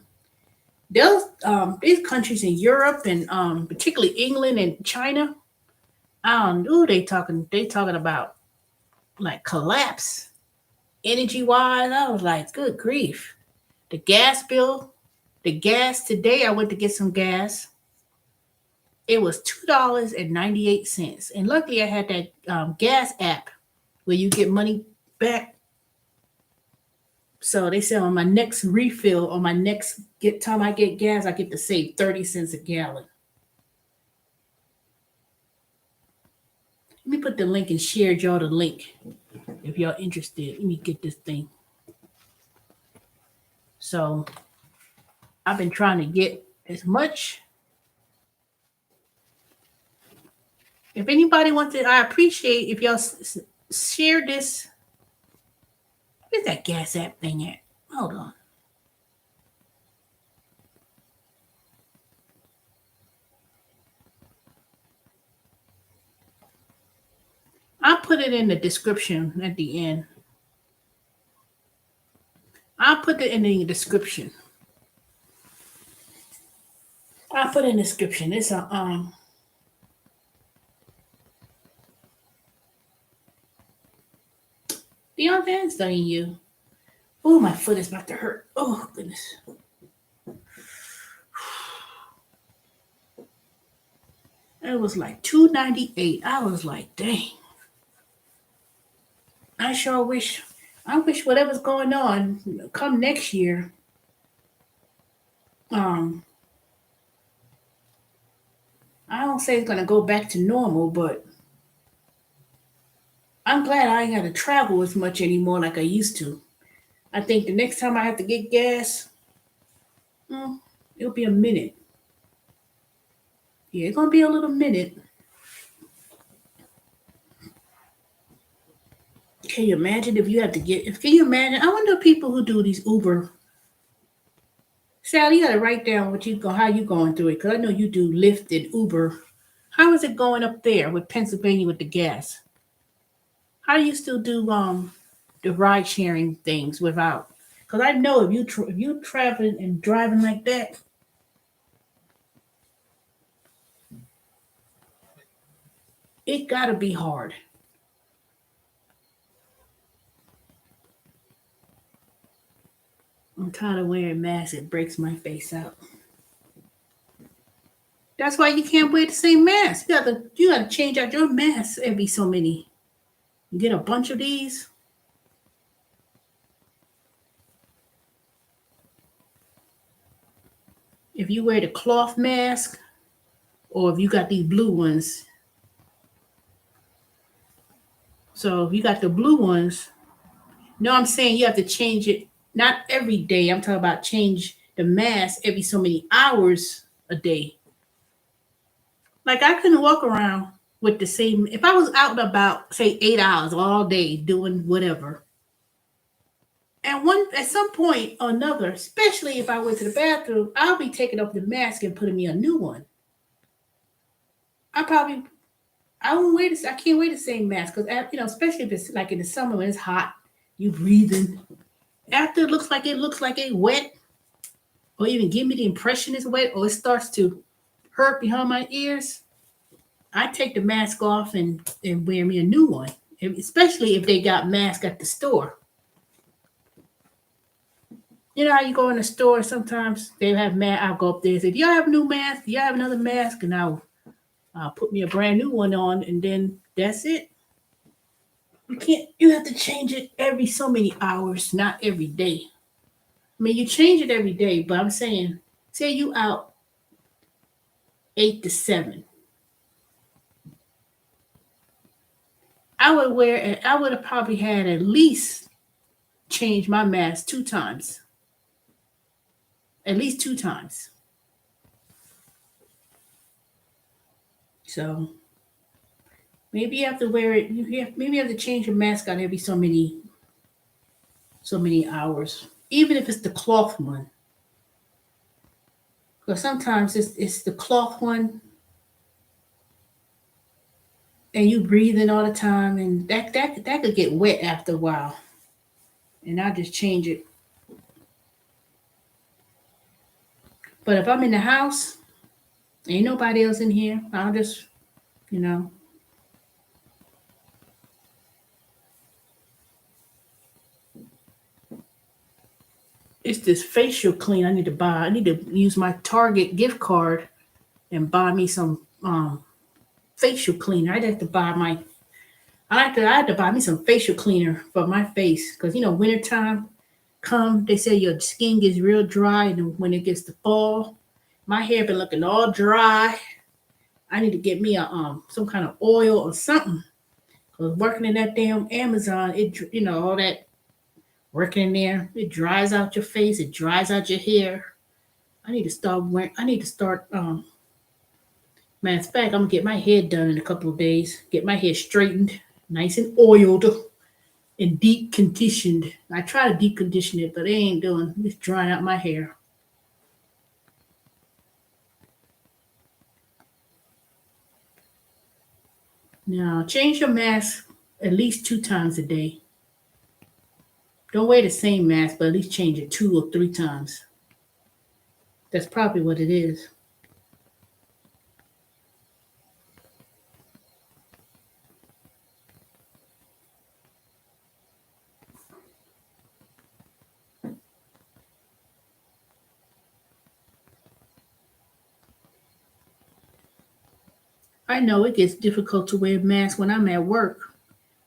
Those these countries in Europe and particularly England and China, I don't know they talking about like collapse energy wise. I was like, good grief. The gas bill, the gas today, I went to get some gas. It was $2.98. And luckily I had that gas app where you get money back. So they said on my next refill, on my next get time I get gas, I get to save 30 cents a gallon. Let me put the link and share y'all the link if y'all interested. Let me get this thing. So I've been trying to get as much If anybody wants to, I appreciate if y'all share this. Where's that gas app thing at? Hold on. I'll put it in the description at the end. I'll put it in the description. I'll put it in the description. It's a Beyond studying you. Oh, my foot is about to hurt. Oh goodness. It was like $2.98. I was like, dang. I sure wish. I wish whatever's going on come next year. Um, I don't say it's gonna go back to normal, but I'm glad I ain't got to travel as much anymore like I used to. I think the next time I have to get gas, mm, it'll be a minute. Yeah, it's gonna be a little minute. Can you imagine if you have to get? Can you imagine? I wonder if people who do these Uber. Sally, you gotta write down what you go, how you going through it, because I know you do Lyft and Uber. How is it going up there with Pennsylvania with the gas? How do you still do the ride sharing things without? Because I know if you traveling and driving like that, it gotta be hard. I'm tired of wearing masks. It breaks my face out. That's why you can't wear the same mask. You gotta change out your mask every so many. You get a bunch of these. If you wear the cloth mask, or if you got these blue ones. So if you got the blue ones, no, I'm saying you have to change it not every day. I'm talking about change the mask every so many hours a day. Like I couldn't walk around with the same. If I was out and about, say 8 hours all day doing whatever, and one at some point or another, especially if I went to the bathroom, I'll be taking off the mask and putting me a new one. I probably I won't wear this. I can't wear the same mask because especially if it's like in the summer when it's hot, you breathing. After it looks like it wet, or even give me the impression it's wet, or it starts to hurt behind my ears. I take the mask off and wear me a new one. Especially if they got masks at the store. You know how you go in the store, sometimes they have mask. I'll go up there and say, do y'all have a new mask? Do y'all have another mask? And I'll put me a brand new one on, and then that's it. You have to change it every so many hours, not every day. I mean, you change it every day, but I'm saying, say you out 8 to 7. I would have probably had at least changed my mask 2 times. At least 2 times. So maybe you have to wear it. Maybe you have to change your mask out every so many hours, even if it's the cloth one. Because sometimes it's the cloth one, and you breathing all the time, and that could get wet after a while. And I just change it. But if I'm in the house, ain't nobody else in here. I'll just, you know, it's this facial clean I need to buy. I need to use my Target gift card and buy me some facial cleaner. I'd have to buy my. I had to buy me some facial cleaner for my face because wintertime come. They say your skin gets real dry, and when it gets to fall, my hair been looking all dry. I need to get me a some kind of oil or something. Cause working in that damn Amazon, all that working in there, it dries out your face, it dries out your hair. I need to start Matter of fact, I'm gonna get my hair done in a couple of days. Get my hair straightened, nice and oiled and deep conditioned. I try to deep condition it, but it ain't doing. It's drying out my hair. Now, change your mask at least 2 times a day. Don't wear the same mask, but at least change it 2 or 3 times. That's probably what it is. I know it gets difficult to wear a mask when I'm at work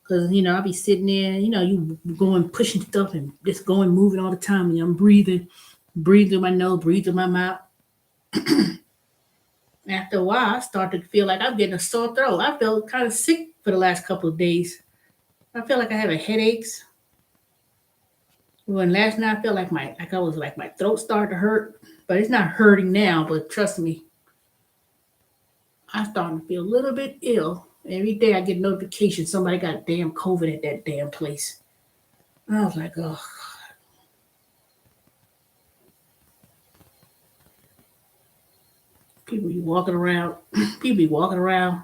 because I'll be sitting there. You going pushing stuff and just going moving all the time. And I'm breathing through my nose, breathe through my mouth. After a while, I started to feel like I'm getting a sore throat. I felt kind of sick for the last couple of days. I feel like I have a headaches. When last night I felt like my throat started to hurt, but it's not hurting now. But trust me, I'm starting to feel a little bit ill. Every day I get a notification somebody got damn COVID at that damn place. And I was like, oh, people be walking around, people be walking around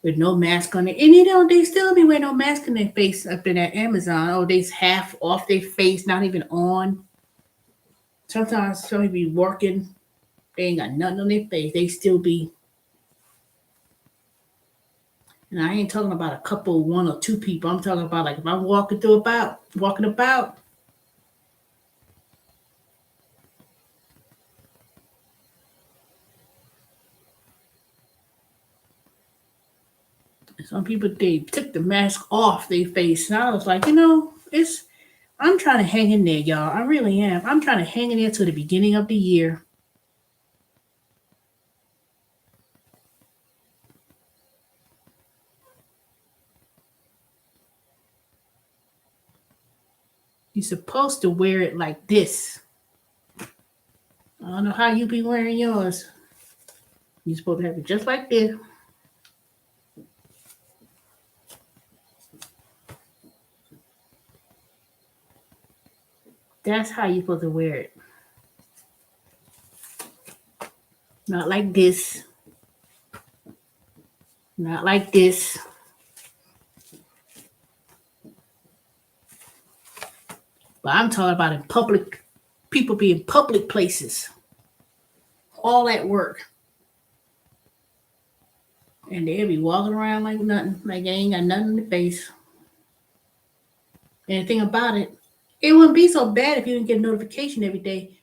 with no mask on it. And they still be wearing no mask on their face up in that Amazon. Oh, they's half off their face, not even on. Sometimes somebody be working, they ain't got nothing on their face. They still be, and I ain't talking about a couple, 1 or 2 people. I'm talking about like if I'm walking about, some people they took the mask off their face. And I was like, it's I'm trying to hang in there, y'all. I really am. I'm trying to hang in there till the beginning of the year. You're supposed to wear it like this. I don't know how you be wearing yours. You're supposed to have it just like this. That's how you're supposed to wear it. Not like this. Not like this. But I'm talking about in public, people be in public places, all at work. And they'll be walking around like nothing, like they ain't got nothing in the face. And the thing about it, it wouldn't be so bad if you didn't get a notification every day.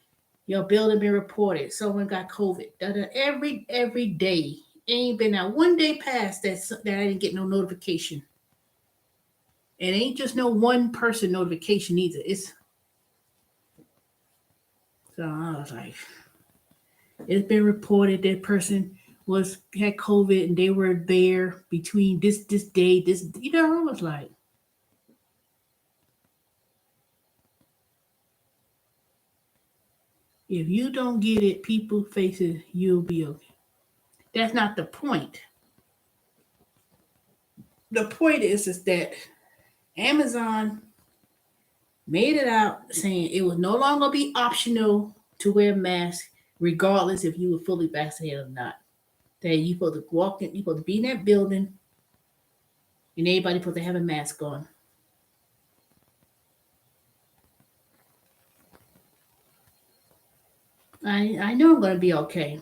Your building been reported. Someone got COVID. Every day. Ain't been out one day past that I didn't get no notification. It ain't just no one person notification either. It's so I was like, it's been reported that person had COVID and they were there between this day, this I was like, if you don't get it, people faces, you'll be okay. That's not the point. The point is that Amazon made it out saying it would no longer be optional to wear a mask, regardless if you were fully vaccinated or not. That you supposed to walk in, you supposed to be in that building, and everybody supposed to have a mask on. I know I'm gonna be okay,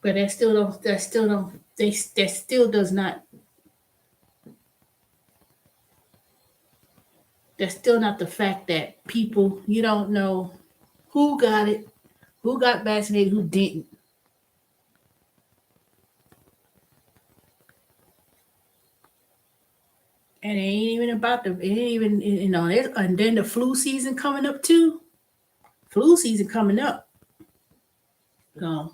but that still does not that's still not the fact that people you don't know who got it, who got vaccinated, who didn't. And it ain't even about it ain't even and then the flu season coming up too. Flu season coming up. So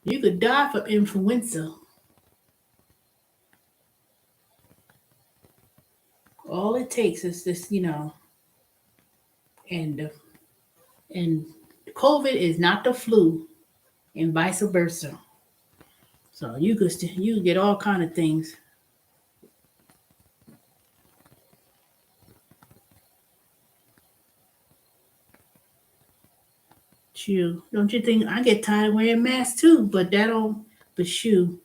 you could die from influenza. All it takes is this, and and COVID is not the flu, and vice versa. So you get all kind of things. Shoo. Don't you think I get tired of wearing masks too? But that don't. But shoo.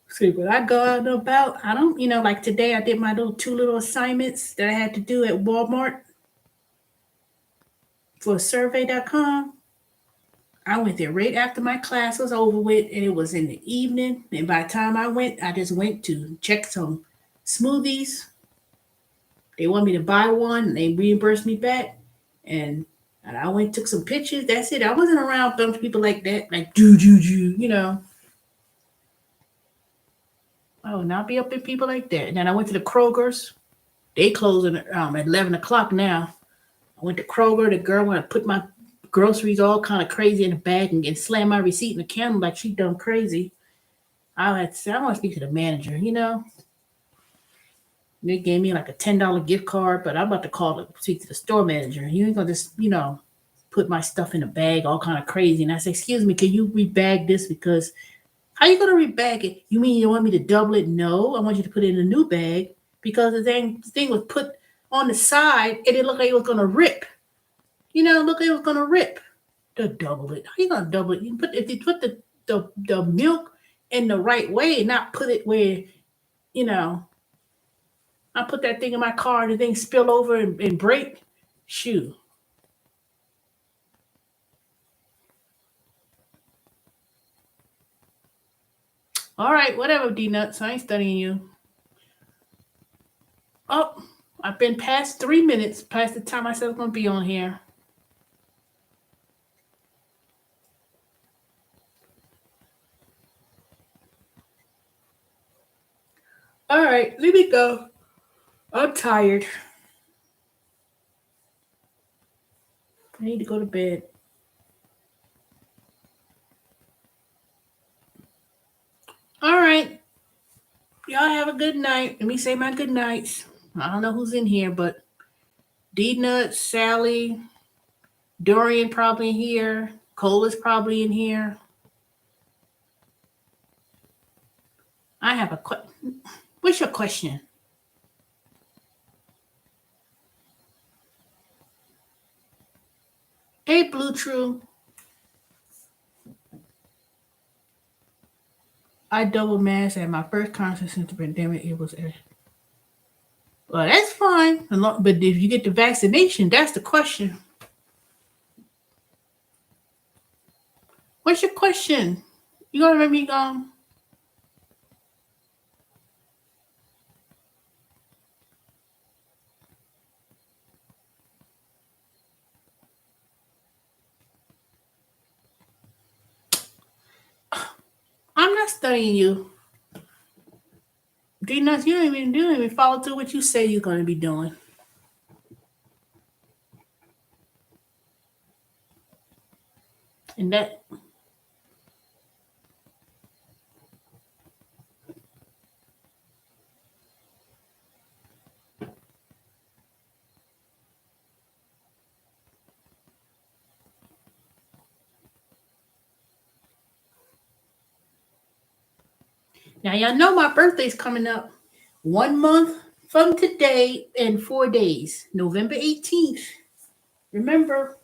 See, when I go out and about, I don't, like today I did my two little assignments that I had to do at Walmart for survey.com. I went there right after my class was over with, and it was in the evening. And by the time I went, I just went to check some smoothies. They want me to buy one, and they reimbursed me back. And I went took some pictures. That's it. I wasn't around a bunch of people like that, like do. I would not be up with people like that. And then I went to the Kroger's. They closing at 11 o'clock now. I went to Kroger. The girl wanted to put my groceries all kind of crazy in a bag and slam my receipt in the camera like she done crazy. I had to say, I want to speak to the manager. They gave me like a $10 gift card, but I'm about to speak to the store manager. You ain't gonna just, put my stuff in a bag all kind of crazy. And I say, excuse me, can you rebag this? Because how you gonna rebag it? You mean you want me to double it? No, I want you to put it in a new bag because the thing was put on the side and it looked like it was gonna rip. Look like it was gonna rip. To double it. How you gonna double it? If you put the milk in the right way, not put it where, you know, I put that thing in my car and the thing spill over and break. Shoot. All right, whatever, D nuts. I ain't studying you. Oh, I've been past 3 minutes, past the time I said I was gonna be on here. All right, let me go. I'm tired. I need to go to bed. All right, y'all have a good night. Let me say my good nights. I don't know who's in here, but D nuts, Sally, Dorian probably in here. Cole is probably in here. I have a question. What's your question? Hey, Blue True. I double mask at my first concert since the pandemic. It was, well, that's fine. But if you get the vaccination, that's the question. What's your question? You gonna let me go? I'm not studying you. D nuts, you don't even follow through what you say you're gonna be doing. And that now y'all know my birthday's coming up. 1 month from today and 4 days. November 18th. Remember,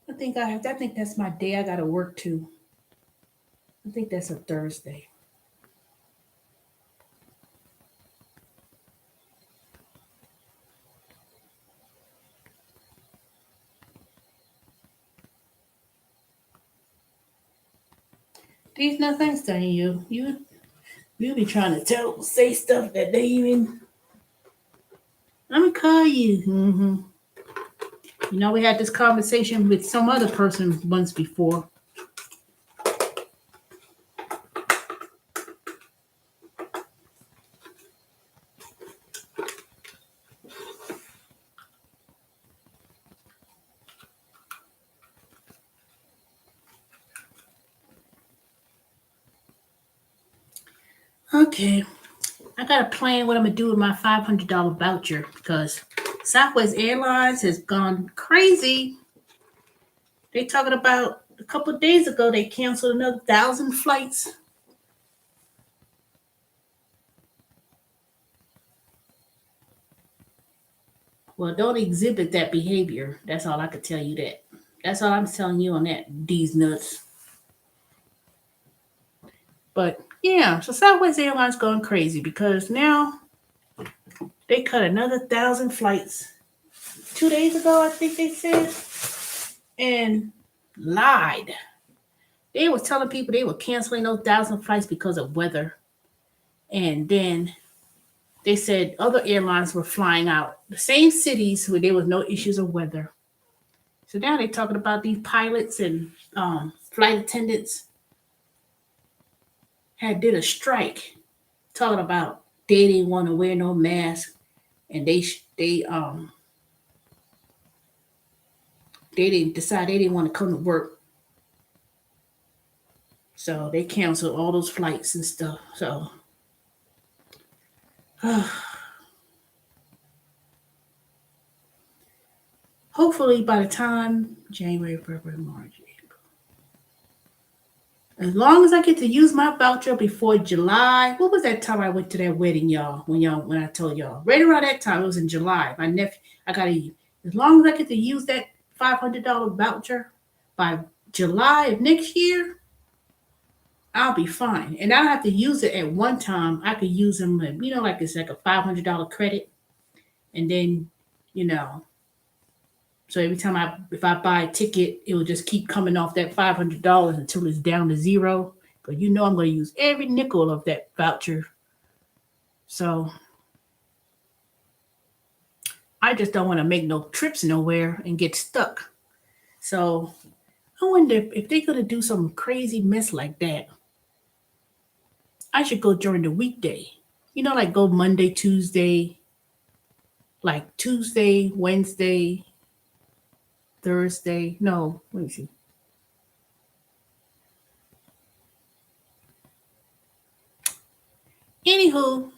I think that's my day I gotta work too. I think that's a Thursday. These nothing's telling you. You be trying to say stuff that they even. Let me call you. We had this conversation with some other person once before. Okay, I got to plan what I'm gonna do with my $500 voucher because Southwest Airlines has gone crazy. They talking about a couple of days ago they canceled another 1,000 flights. Well, don't exhibit that behavior. That's all I could tell you. That's all I'm telling you on that. These nuts. But yeah, so Southwest Airlines going crazy because now they cut another 1,000 flights 2 days ago. I think they said and lied. They was telling people they were canceling those 1,000 flights because of weather, and then they said other airlines were flying out the same cities where there was no issues of weather. So now they're talking about these pilots and flight attendants had did a strike, talking about they didn't want to wear no mask, and they didn't decide they didn't want to come to work, so they canceled all those flights and stuff. So hopefully by the time January, February, March, as long as I get to use my voucher before July. What was that time I went to that wedding, y'all? When I told y'all right around that time, it was in July. My nephew, I gotta. As long as I get to use that $500 voucher by July of next year, I'll be fine. And I don't have to use it at one time. I could use them, like it's like a $500 credit, and then, you know, so every time if I buy a ticket, it will just keep coming off that $500 until it's down to zero. But I'm going to use every nickel of that voucher. So I just don't want to make no trips nowhere and get stuck. So I wonder if they're going to do some crazy mess like that. I should go during the weekday. Like go Monday, Tuesday, like Tuesday, Wednesday, Thursday. No, let me see. Anywho,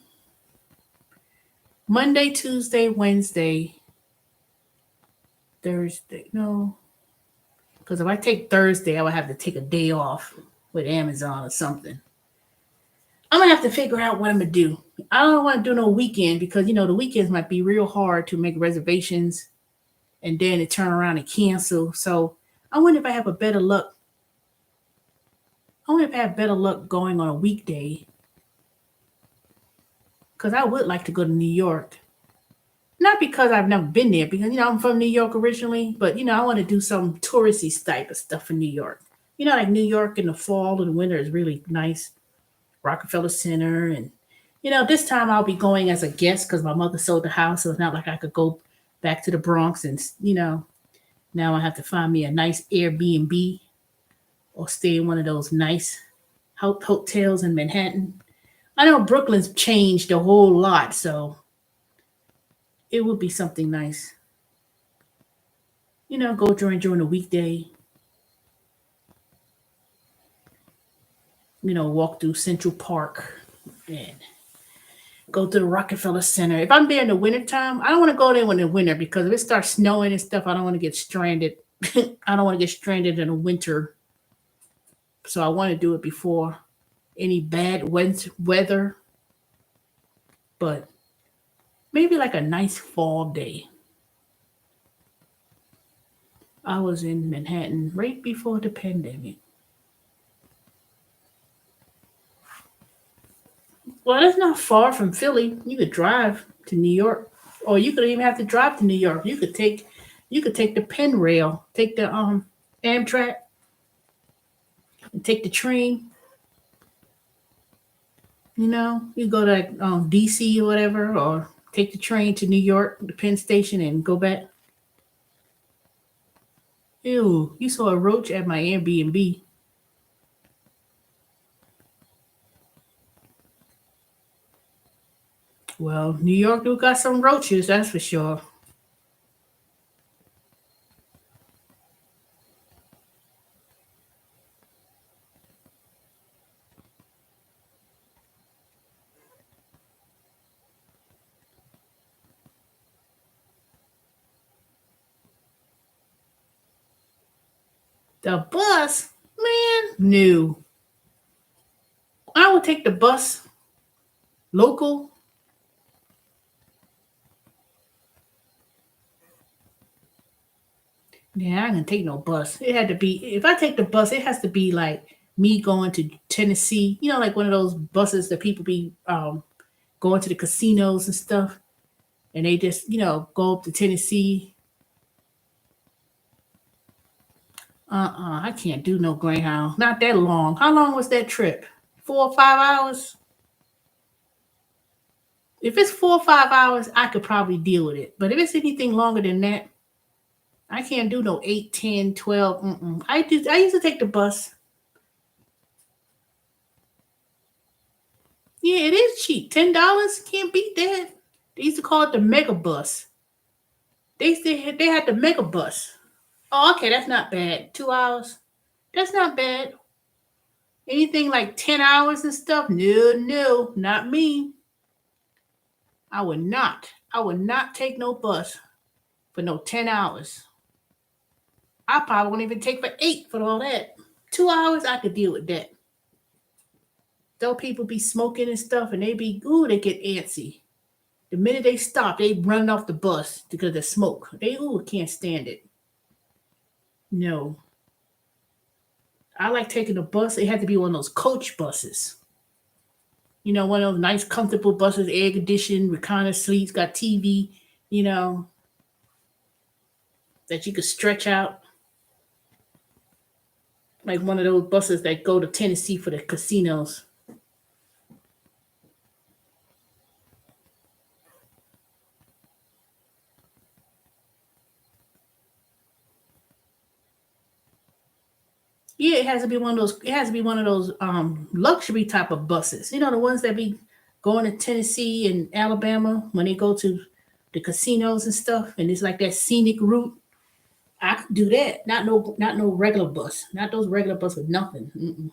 Monday, Tuesday, Wednesday, Thursday. No, because if I take Thursday, I would have to take a day off with Amazon or something. I'm gonna have to figure out what I'm gonna do. I don't want to do no weekend because the weekends might be real hard to make reservations and then to turn around and cancel. So I wonder if I have a better luck. I wonder if I have better luck going on a weekday because I would like to go to New York. Not because I've never been there, because I'm from New York originally, but I want to do some touristy type of stuff in New York. Like New York in the fall and the winter is really nice. Rockefeller Center, and this time I'll be going as a guest because my mother sold the house, so it's not like I could go back to the Bronx and now I have to find me a nice Airbnb or stay in one of those nice hotels in Manhattan. I know Brooklyn's changed a whole lot, so it would be something nice. Go during the weekday. Walk through Central Park and go to the Rockefeller Center. If I'm there in the wintertime, I don't want to go there when the winter because if it starts snowing and stuff, I don't want to get stranded. I don't want to get stranded in the winter. So I want to do it before any bad weather, but maybe like a nice fall day. I was in Manhattan right before the pandemic. Well, it's not far from Philly. You could drive to New York, or you could even have to drive to New York. You could take the Penn Rail, take the Amtrak, and take the train. You go to DC or whatever, or take the train to New York, the Penn Station, and go back. Ew, you saw a roach at my Airbnb. Well, New York do got some roaches, that's for sure. The bus, man, no. I would take the bus local. Yeah, I can take no bus. It had to be if I take the bus, it has to be like me going to Tennessee. You know, like one of those buses that people be going to the casinos and stuff, and they just go up to Tennessee. I can't do no Greyhound. Not that long. How long was that trip? 4 or 5 hours. If it's 4 or 5 hours, I could probably deal with it. But if it's anything longer than that, I can't do no 8, 10, 12. I used to take the bus. Yeah, it is cheap. $10. Can't beat that. They used to call it the mega bus. They had the mega bus. Oh, okay, that's not bad. 2 hours. That's not bad. Anything like 10 hours and stuff? No, no, not me. I would not. I would not take no bus for no 10 hours. I probably won't even take for 8 for all that. 2 hours, I could deal with that. Though people be smoking and stuff, and they get antsy. The minute they stop, they run off the bus because of smoke. They can't stand it. No. I like taking a bus. It had to be one of those coach buses. One of those nice, comfortable buses, air conditioned, recliner seats, got TV, you know, that you could stretch out. Like one of those buses that go to Tennessee for the casinos. Yeah, it has to be one of those. It has to be one of those luxury type of buses. The ones that be going to Tennessee and Alabama when they go to the casinos and stuff, and it's like that scenic route. I could do that. Not no regular bus. Not those regular bus with nothing. Mm-mm.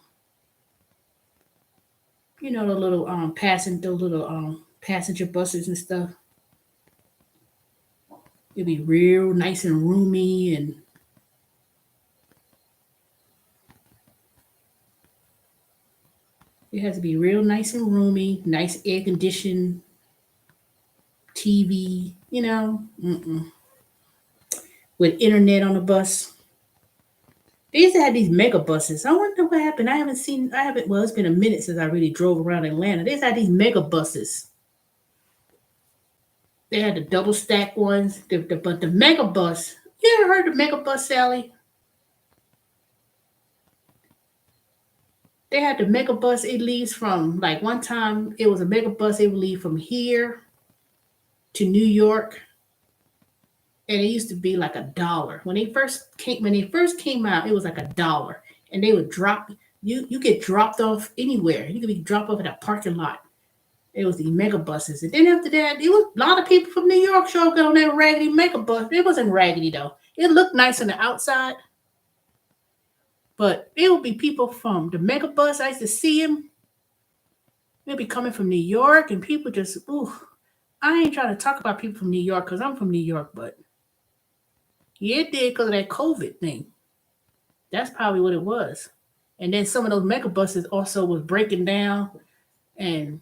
The little passenger buses and stuff. It'd be real nice and roomy, and it has to be real nice and roomy, nice air conditioned TV. Mm-mm. With internet on the bus. They used to have these mega buses. I wonder what happened. I haven't, well, it's been a minute since I really drove around Atlanta. They used to have these mega buses. They had the double stack ones, but the mega bus. You ever heard of mega bus, Sally? They had the mega bus. It leaves from like one time. It was a mega bus. It would leave from here to New York, and it used to be like $1 when they first came. When they first came out, it was like $1, and they would drop you. You get dropped off anywhere. You could be dropped off at a parking lot. It was the mega buses, and then after that, it was a lot of people from New York showed up on that raggedy mega bus. It wasn't raggedy though. It looked nice on the outside, but it would be people from the mega bus. I used to see them. They'd be coming from New York, and people just, ooh. I ain't trying to talk about people from New York because I'm from New York, but yeah, it did because of that COVID thing. That's probably what it was. And then some of those mega buses also was breaking down, and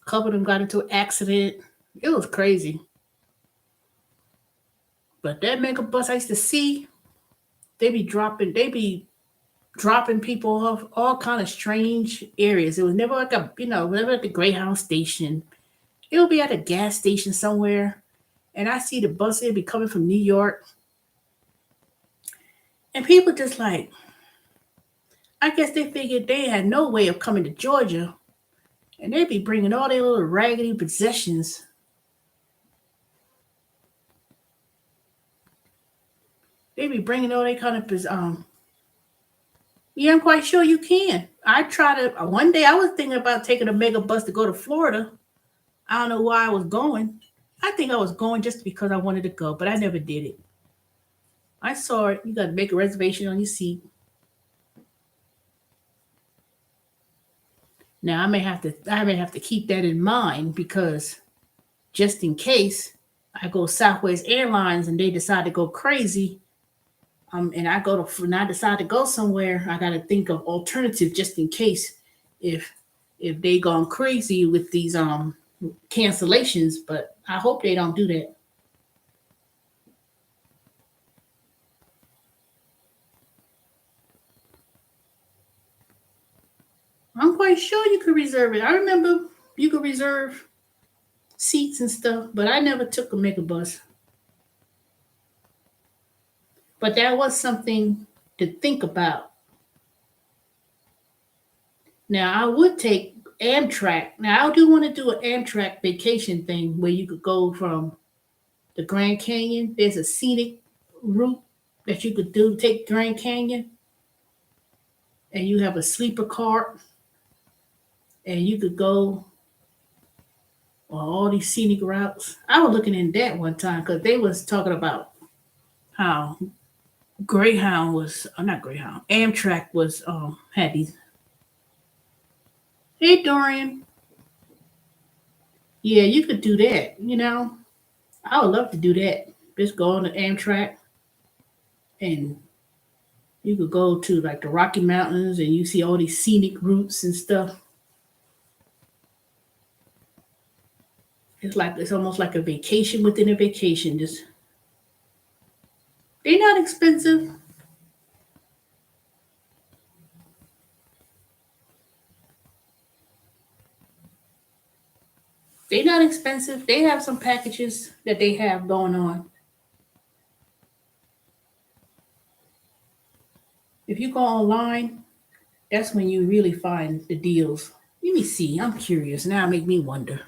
a couple of them got into an accident. It was crazy. But that mega bus I used to see, they be dropping people off all kind of strange areas. It was never like never at the Greyhound station. It would be at a gas station somewhere. And I see the bus, it'd be coming from New York. And people just like, I guess they figured they had no way of coming to Georgia. And they'd be bringing all their little raggedy possessions. They'd be bringing all their kind of yeah, I'm quite sure you can. I tried to one day I was thinking about taking a mega bus to go to Florida. I don't know why I was going. I think I was going just because I wanted to go, but I never did it. I saw it. You got to make a reservation on your seat. Now I may have to keep that in mind because just in case I go Southwest Airlines and they decide to go crazy, And when I decide to go somewhere, I got to think of alternatives just in case if they gone crazy with these cancellations. But I hope they don't do that. I'm quite sure you could reserve it. I remember you could reserve seats and stuff, but I never took a megabus. But that was something to think about. Now I would take Amtrak. Now I do want to do an Amtrak vacation thing where you could go from the Grand Canyon. There's a scenic route that you could do. Take Grand Canyon, and you have a sleeper cart, and you could go on all these scenic routes. I was looking in that one time because they was talking about how Greyhound was not Greyhound. Amtrak was had these. Hey Dorian, yeah, you could do that. I would love to do that. Just go on the Amtrak and you could go to like the Rocky Mountains and you see all these scenic routes and stuff. It's almost like a vacation within a vacation. Just they're not expensive. They're not expensive. They have some packages that they have going on. If you go online, that's when you really find the deals. Let me see. I'm curious. Now make me wonder.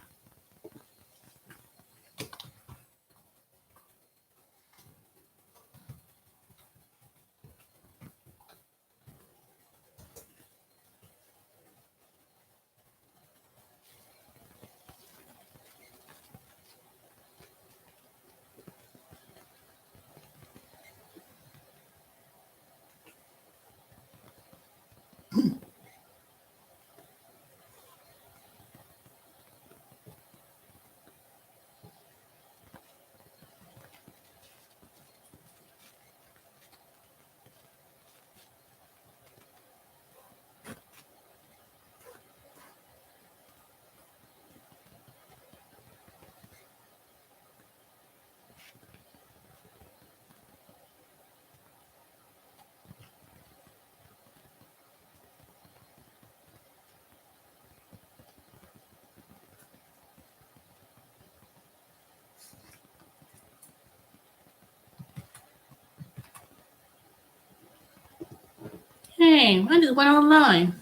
Hey, I just went online.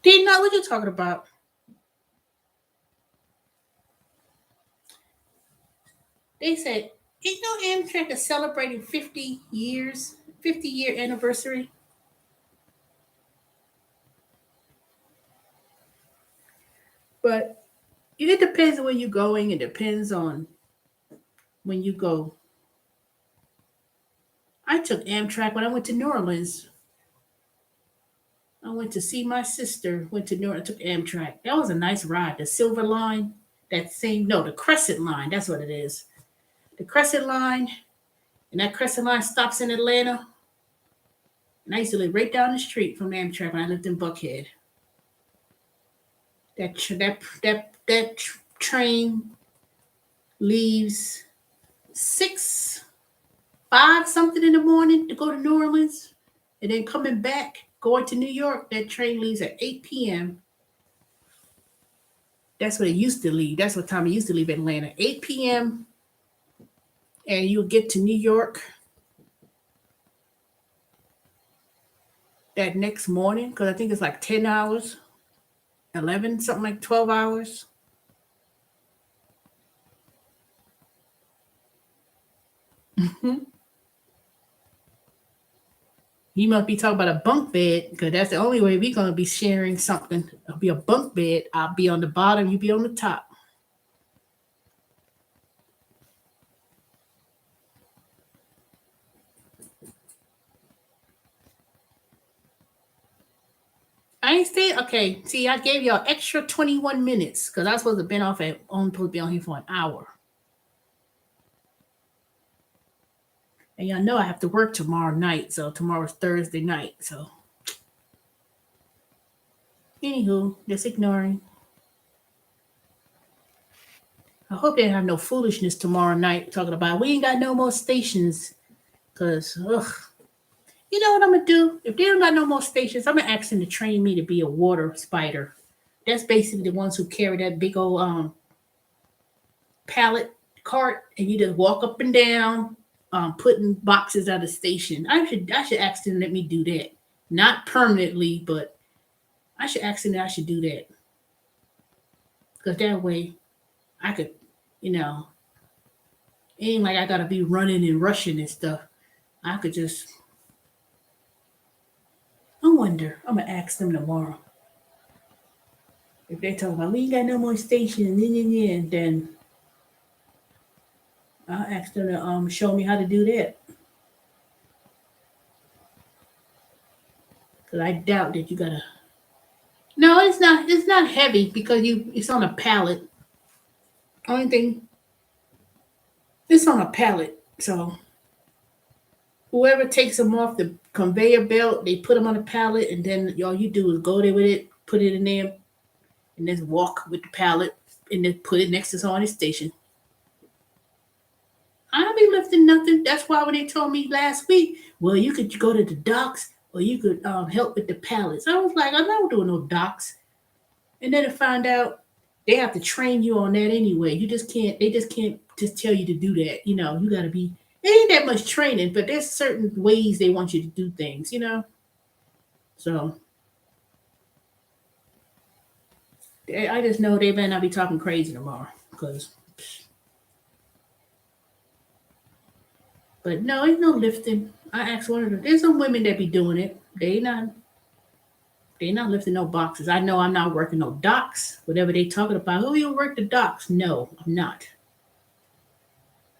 Didn't know what you're talking about. They said, Amtrak is celebrating 50 years, 50-year anniversary. But it depends on where you're going. It depends on when you go. I took Amtrak when I went to New Orleans. I went to see my sister. Went to New Orleans. Took Amtrak. That was a nice ride. The Silver Line. The Crescent Line. That's what it is. The Crescent Line. And that Crescent Line stops in Atlanta. And I used to live right down the street from Amtrak when I lived in Buckhead. That train leaves 5 something in the morning to go to New Orleans, and then coming back going to New York. That train leaves at 8 p.m. That's what it used to leave. That's what time it used to leave Atlanta. 8 p.m. and you'll get to New York that next morning because I think it's like 10 hours, 11, something like 12 hours. You must be talking about a bunk bed because that's the only way we're going to be sharing something. It'll be a bunk bed. I'll be on the bottom, you be on the top. I ain't stay. Okay, see, I gave y'all extra 21 minutes because I was supposed to been off at only supposed to be on here for an hour. And y'all know I have to work tomorrow night. So tomorrow's Thursday night. So anywho, just ignoring. I hope they have no foolishness tomorrow night talking about we ain't got no more stations. Cause you know what I'm gonna do? If they don't got no more stations, I'm gonna ask them to train me to be a water spider. That's basically the ones who carry that big old pallet cart and you just walk up and down, putting boxes at a station. I should ask them to let me do that. Not permanently, but I should ask them that I should do that. Because that way I could, you know, it ain't like I gotta be running and rushing and stuff. I could just I wonder. I'm gonna ask them tomorrow. If they talk about we ain't got no more stations, then I'll ask them to show me how to do that. Cause I doubt that you gotta. No, it's not. It's not heavy because it's on a pallet. Only thing, it's on a pallet. So whoever takes them off the conveyor belt, they put them on a pallet, and then all you do is go there with it, put it in there, and then walk with the pallet, and then put it next to someone's station. I don't be lifting nothing. That's why when they told me last week, well, you could go to the docks or you could help with the pallets. I was like, I'm not doing no docks. And then to find out they have to train you on that anyway. You just can't. They just can't just tell you to do that. You got to be. It ain't that much training, but there's certain ways they want you to do things. So I just know they better not be talking crazy tomorrow, because. But no, ain't no lifting. I asked one of them. There's some women that be doing it. They not lifting no boxes. I know I'm not working no docks. Whatever they talking about. Oh, you work the docks? No, I'm not.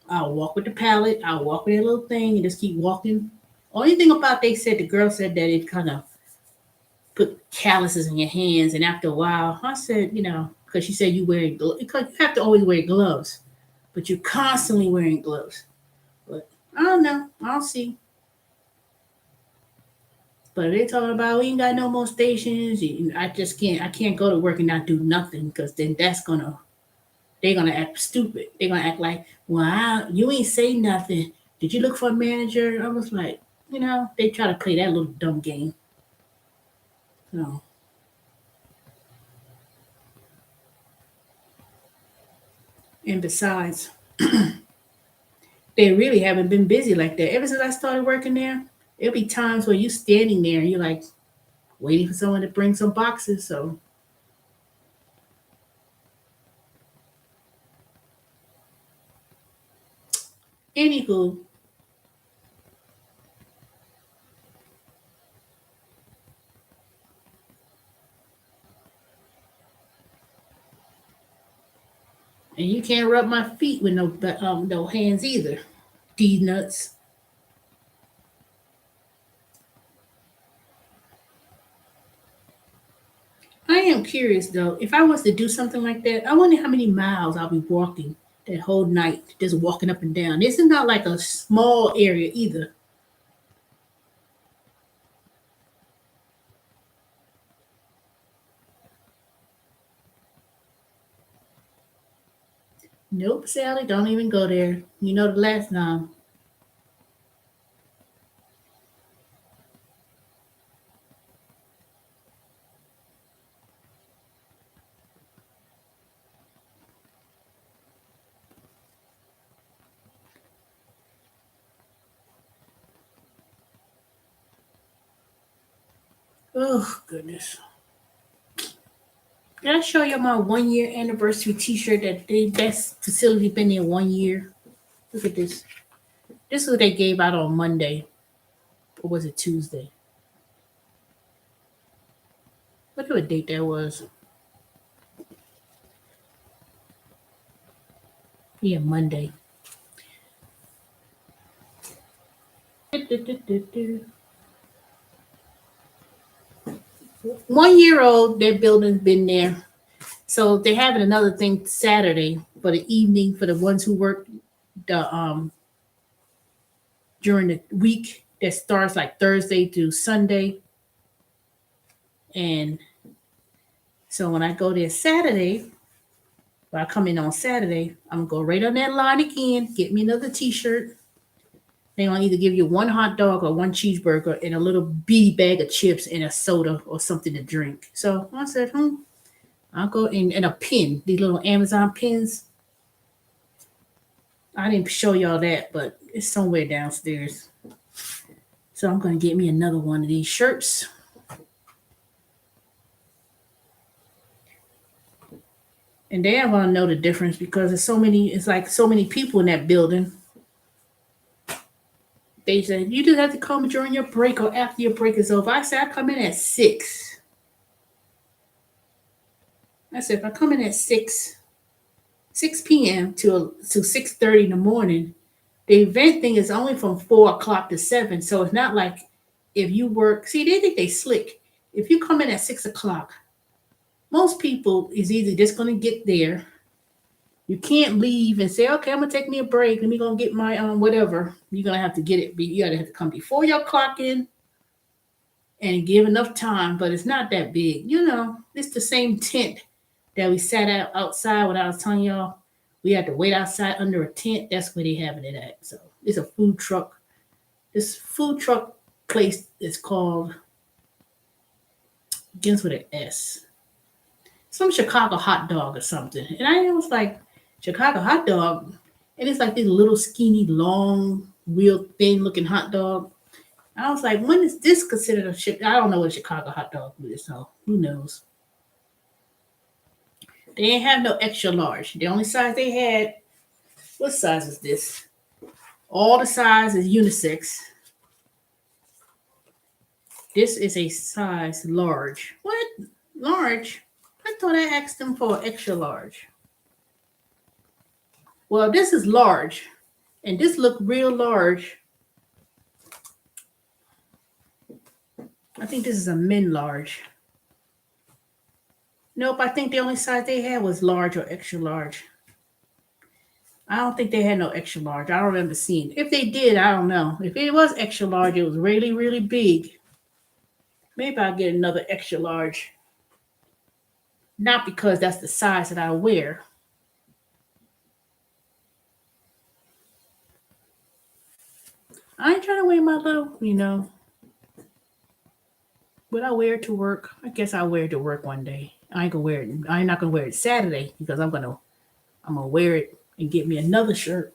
I'll walk with the pallet. I'll walk with that little thing and just keep walking. Only thing about they said the girl said that it kind of put calluses in your hands, and after a while, I said, because she said you wearing because you have to always wear gloves, but you're constantly wearing gloves. But I don't know. I'll see. But they talking about we ain't got no more stations. I just can't. I can't go to work and not do nothing because then they're gonna act stupid. They're gonna act like, well, you ain't say nothing. Did you look for a manager? I was like, they try to play that little dumb game. So, and besides, they really haven't been busy like that ever since I started working there. There'll be times where you standing there and you're like waiting for someone to bring some boxes. So, anywho, and you can't rub my feet with no hands either. D nuts. I am curious though. If I was to do something like that, I wonder how many miles I'll be walking that whole night, just walking up and down. This is not like a small area either. Nope, Sally, don't even go there. You know the last time. Oh goodness. Did I show you my 1 year anniversary T-shirt that the best facility been there 1 year? Look at this. This is what they gave out on Monday, or was it Tuesday? Whatever date that was. Yeah, Monday. 1 year old. Their building's been there, so they're having another thing Saturday for the evening for the ones who work the during the week that starts like Thursday through Sunday. And so when I go there Saturday, when I come in on Saturday, I'm gonna go right on that line again, get me another t-shirt. They're gonna either give you one hot dog or one cheeseburger and a little beady bag of chips and a soda or something to drink. So I said, I'll go in and a pin, these little Amazon pins. I didn't show y'all that, but it's somewhere downstairs. So I'm gonna get me another one of these shirts. And they are gonna know the difference because there's so many, it's like so many people in that building. They said, you just have to come during your break or after your break is over. I said, I come in at 6. I said, if I come in at 6 p.m. to 6:30 in the morning, the event thing is only from 4 o'clock to 7. So it's not like if you work, see, they think they slick. If you come in at 6 o'clock, most people is either just going to get there. You can't leave and say, okay, I'm going to take me a break. Let me go get my whatever. You're going to have to get it. You got to have to come before your clock in and give enough time, but it's not that big. It's the same tent that we sat out outside when I was telling y'all. We had to wait outside under a tent. That's where they having it at. So it's a food truck. This food truck place is called, begins with an S. Some Chicago hot dog or something. And I was like, Chicago hot dog? And it's like this little skinny, long, real thin looking hot dog. I was like, when is this considered a chip? I don't know what a Chicago hot dog is, so who knows? They ain't have no extra large. The only size they had, what size is this? All the size is unisex. This is a size large. What? Large? I thought I asked them for extra large. Well, this is large. And this looked real large. I think this is a men large. Nope, I think the only size they had was large or extra large. I don't think they had no extra large. I don't remember seeing. If they did, I don't know. If it was extra large, it was really, really big. Maybe I'll get another extra large. Not because that's the size that I wear. I ain't trying to wear my little, but I wear it to work. I guess I'll wear it to work one day. I ain't gonna wear it. I ain't not gonna wear it Saturday because I'm gonna wear it and get me another shirt.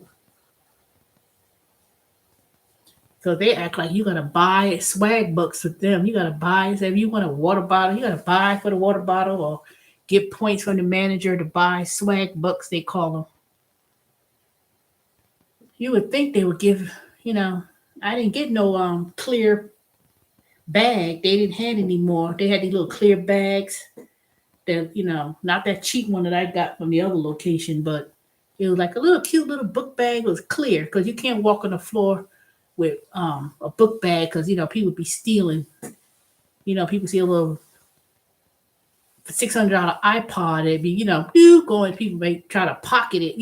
So they act like you gotta buy swag bucks with them. You gotta buy. So if you want a water bottle, you gotta buy for the water bottle or get points from the manager to buy swag bucks. They call them. You would think they would give. I didn't get no clear bag. They didn't have any more. They had these little clear bags. That not that cheap one that I got from the other location, but it was like a little cute little book bag. It was clear because you can't walk on the floor with a book bag because people be stealing. People see a little $600 iPod. It'd be going. People may try to pocket it.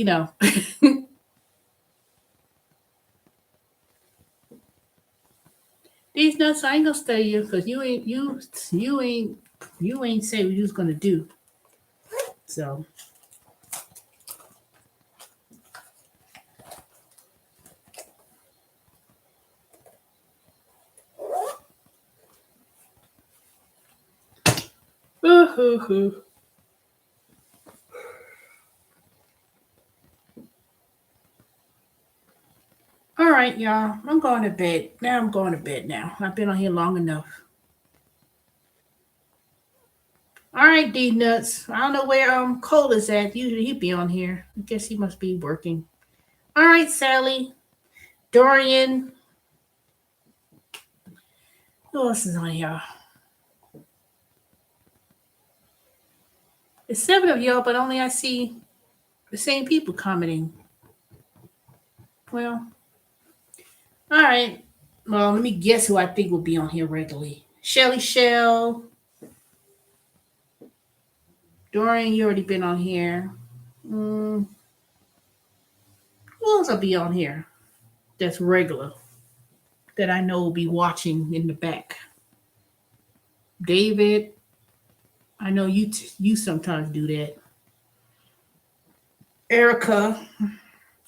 These nuts, I ain't gonna stay you because you ain't say what you was gonna do. So all right, y'all. I'm going to bed. Now I'm going to bed now. I've been on here long enough. All right, D nuts. I don't know where Cole is at. Usually he'd be on here. I guess he must be working. All right, Sally. Dorian. Who else is on here? There's 7 of y'all, but only I see the same people commenting. Well, all right. Well, let me guess who I think will be on here regularly. Shelly Shell. Dorian, you already been on here. Who else will be on here? That's regular. that I know will be watching in the back. David, I know you sometimes do that. Erica,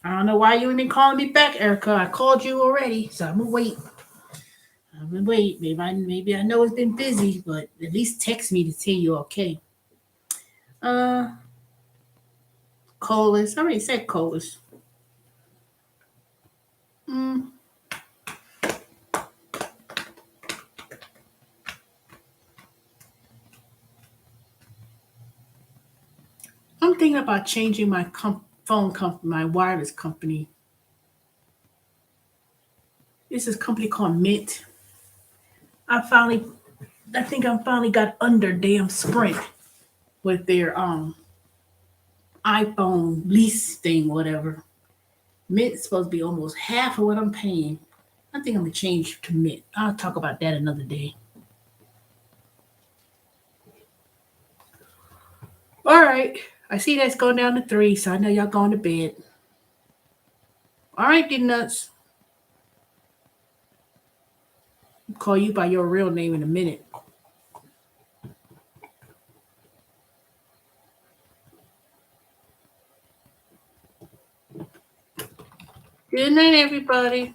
I don't know why you ain't been calling me back, Erica. I called you already, so I'm gonna wait. I'm gonna wait. Maybe I know it's been busy, but at least text me to say you're okay. Uh, Colas. I already said Colas. Mm, I'm thinking about changing my phone company, my wireless company. This is a company called Mint. I finally, I think I finally got under damn Sprint with their iPhone lease thing, whatever. Mint's supposed to be almost half of what I'm paying. I think I'm gonna change to Mint. I'll talk about that another day. All right. I see that's going down to 3, so I know y'all going to bed. All right, D nuts. I'll call you by your real name in a minute. Good night, everybody.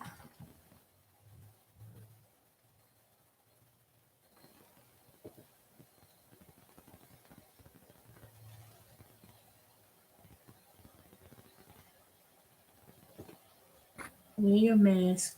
Wear your mask.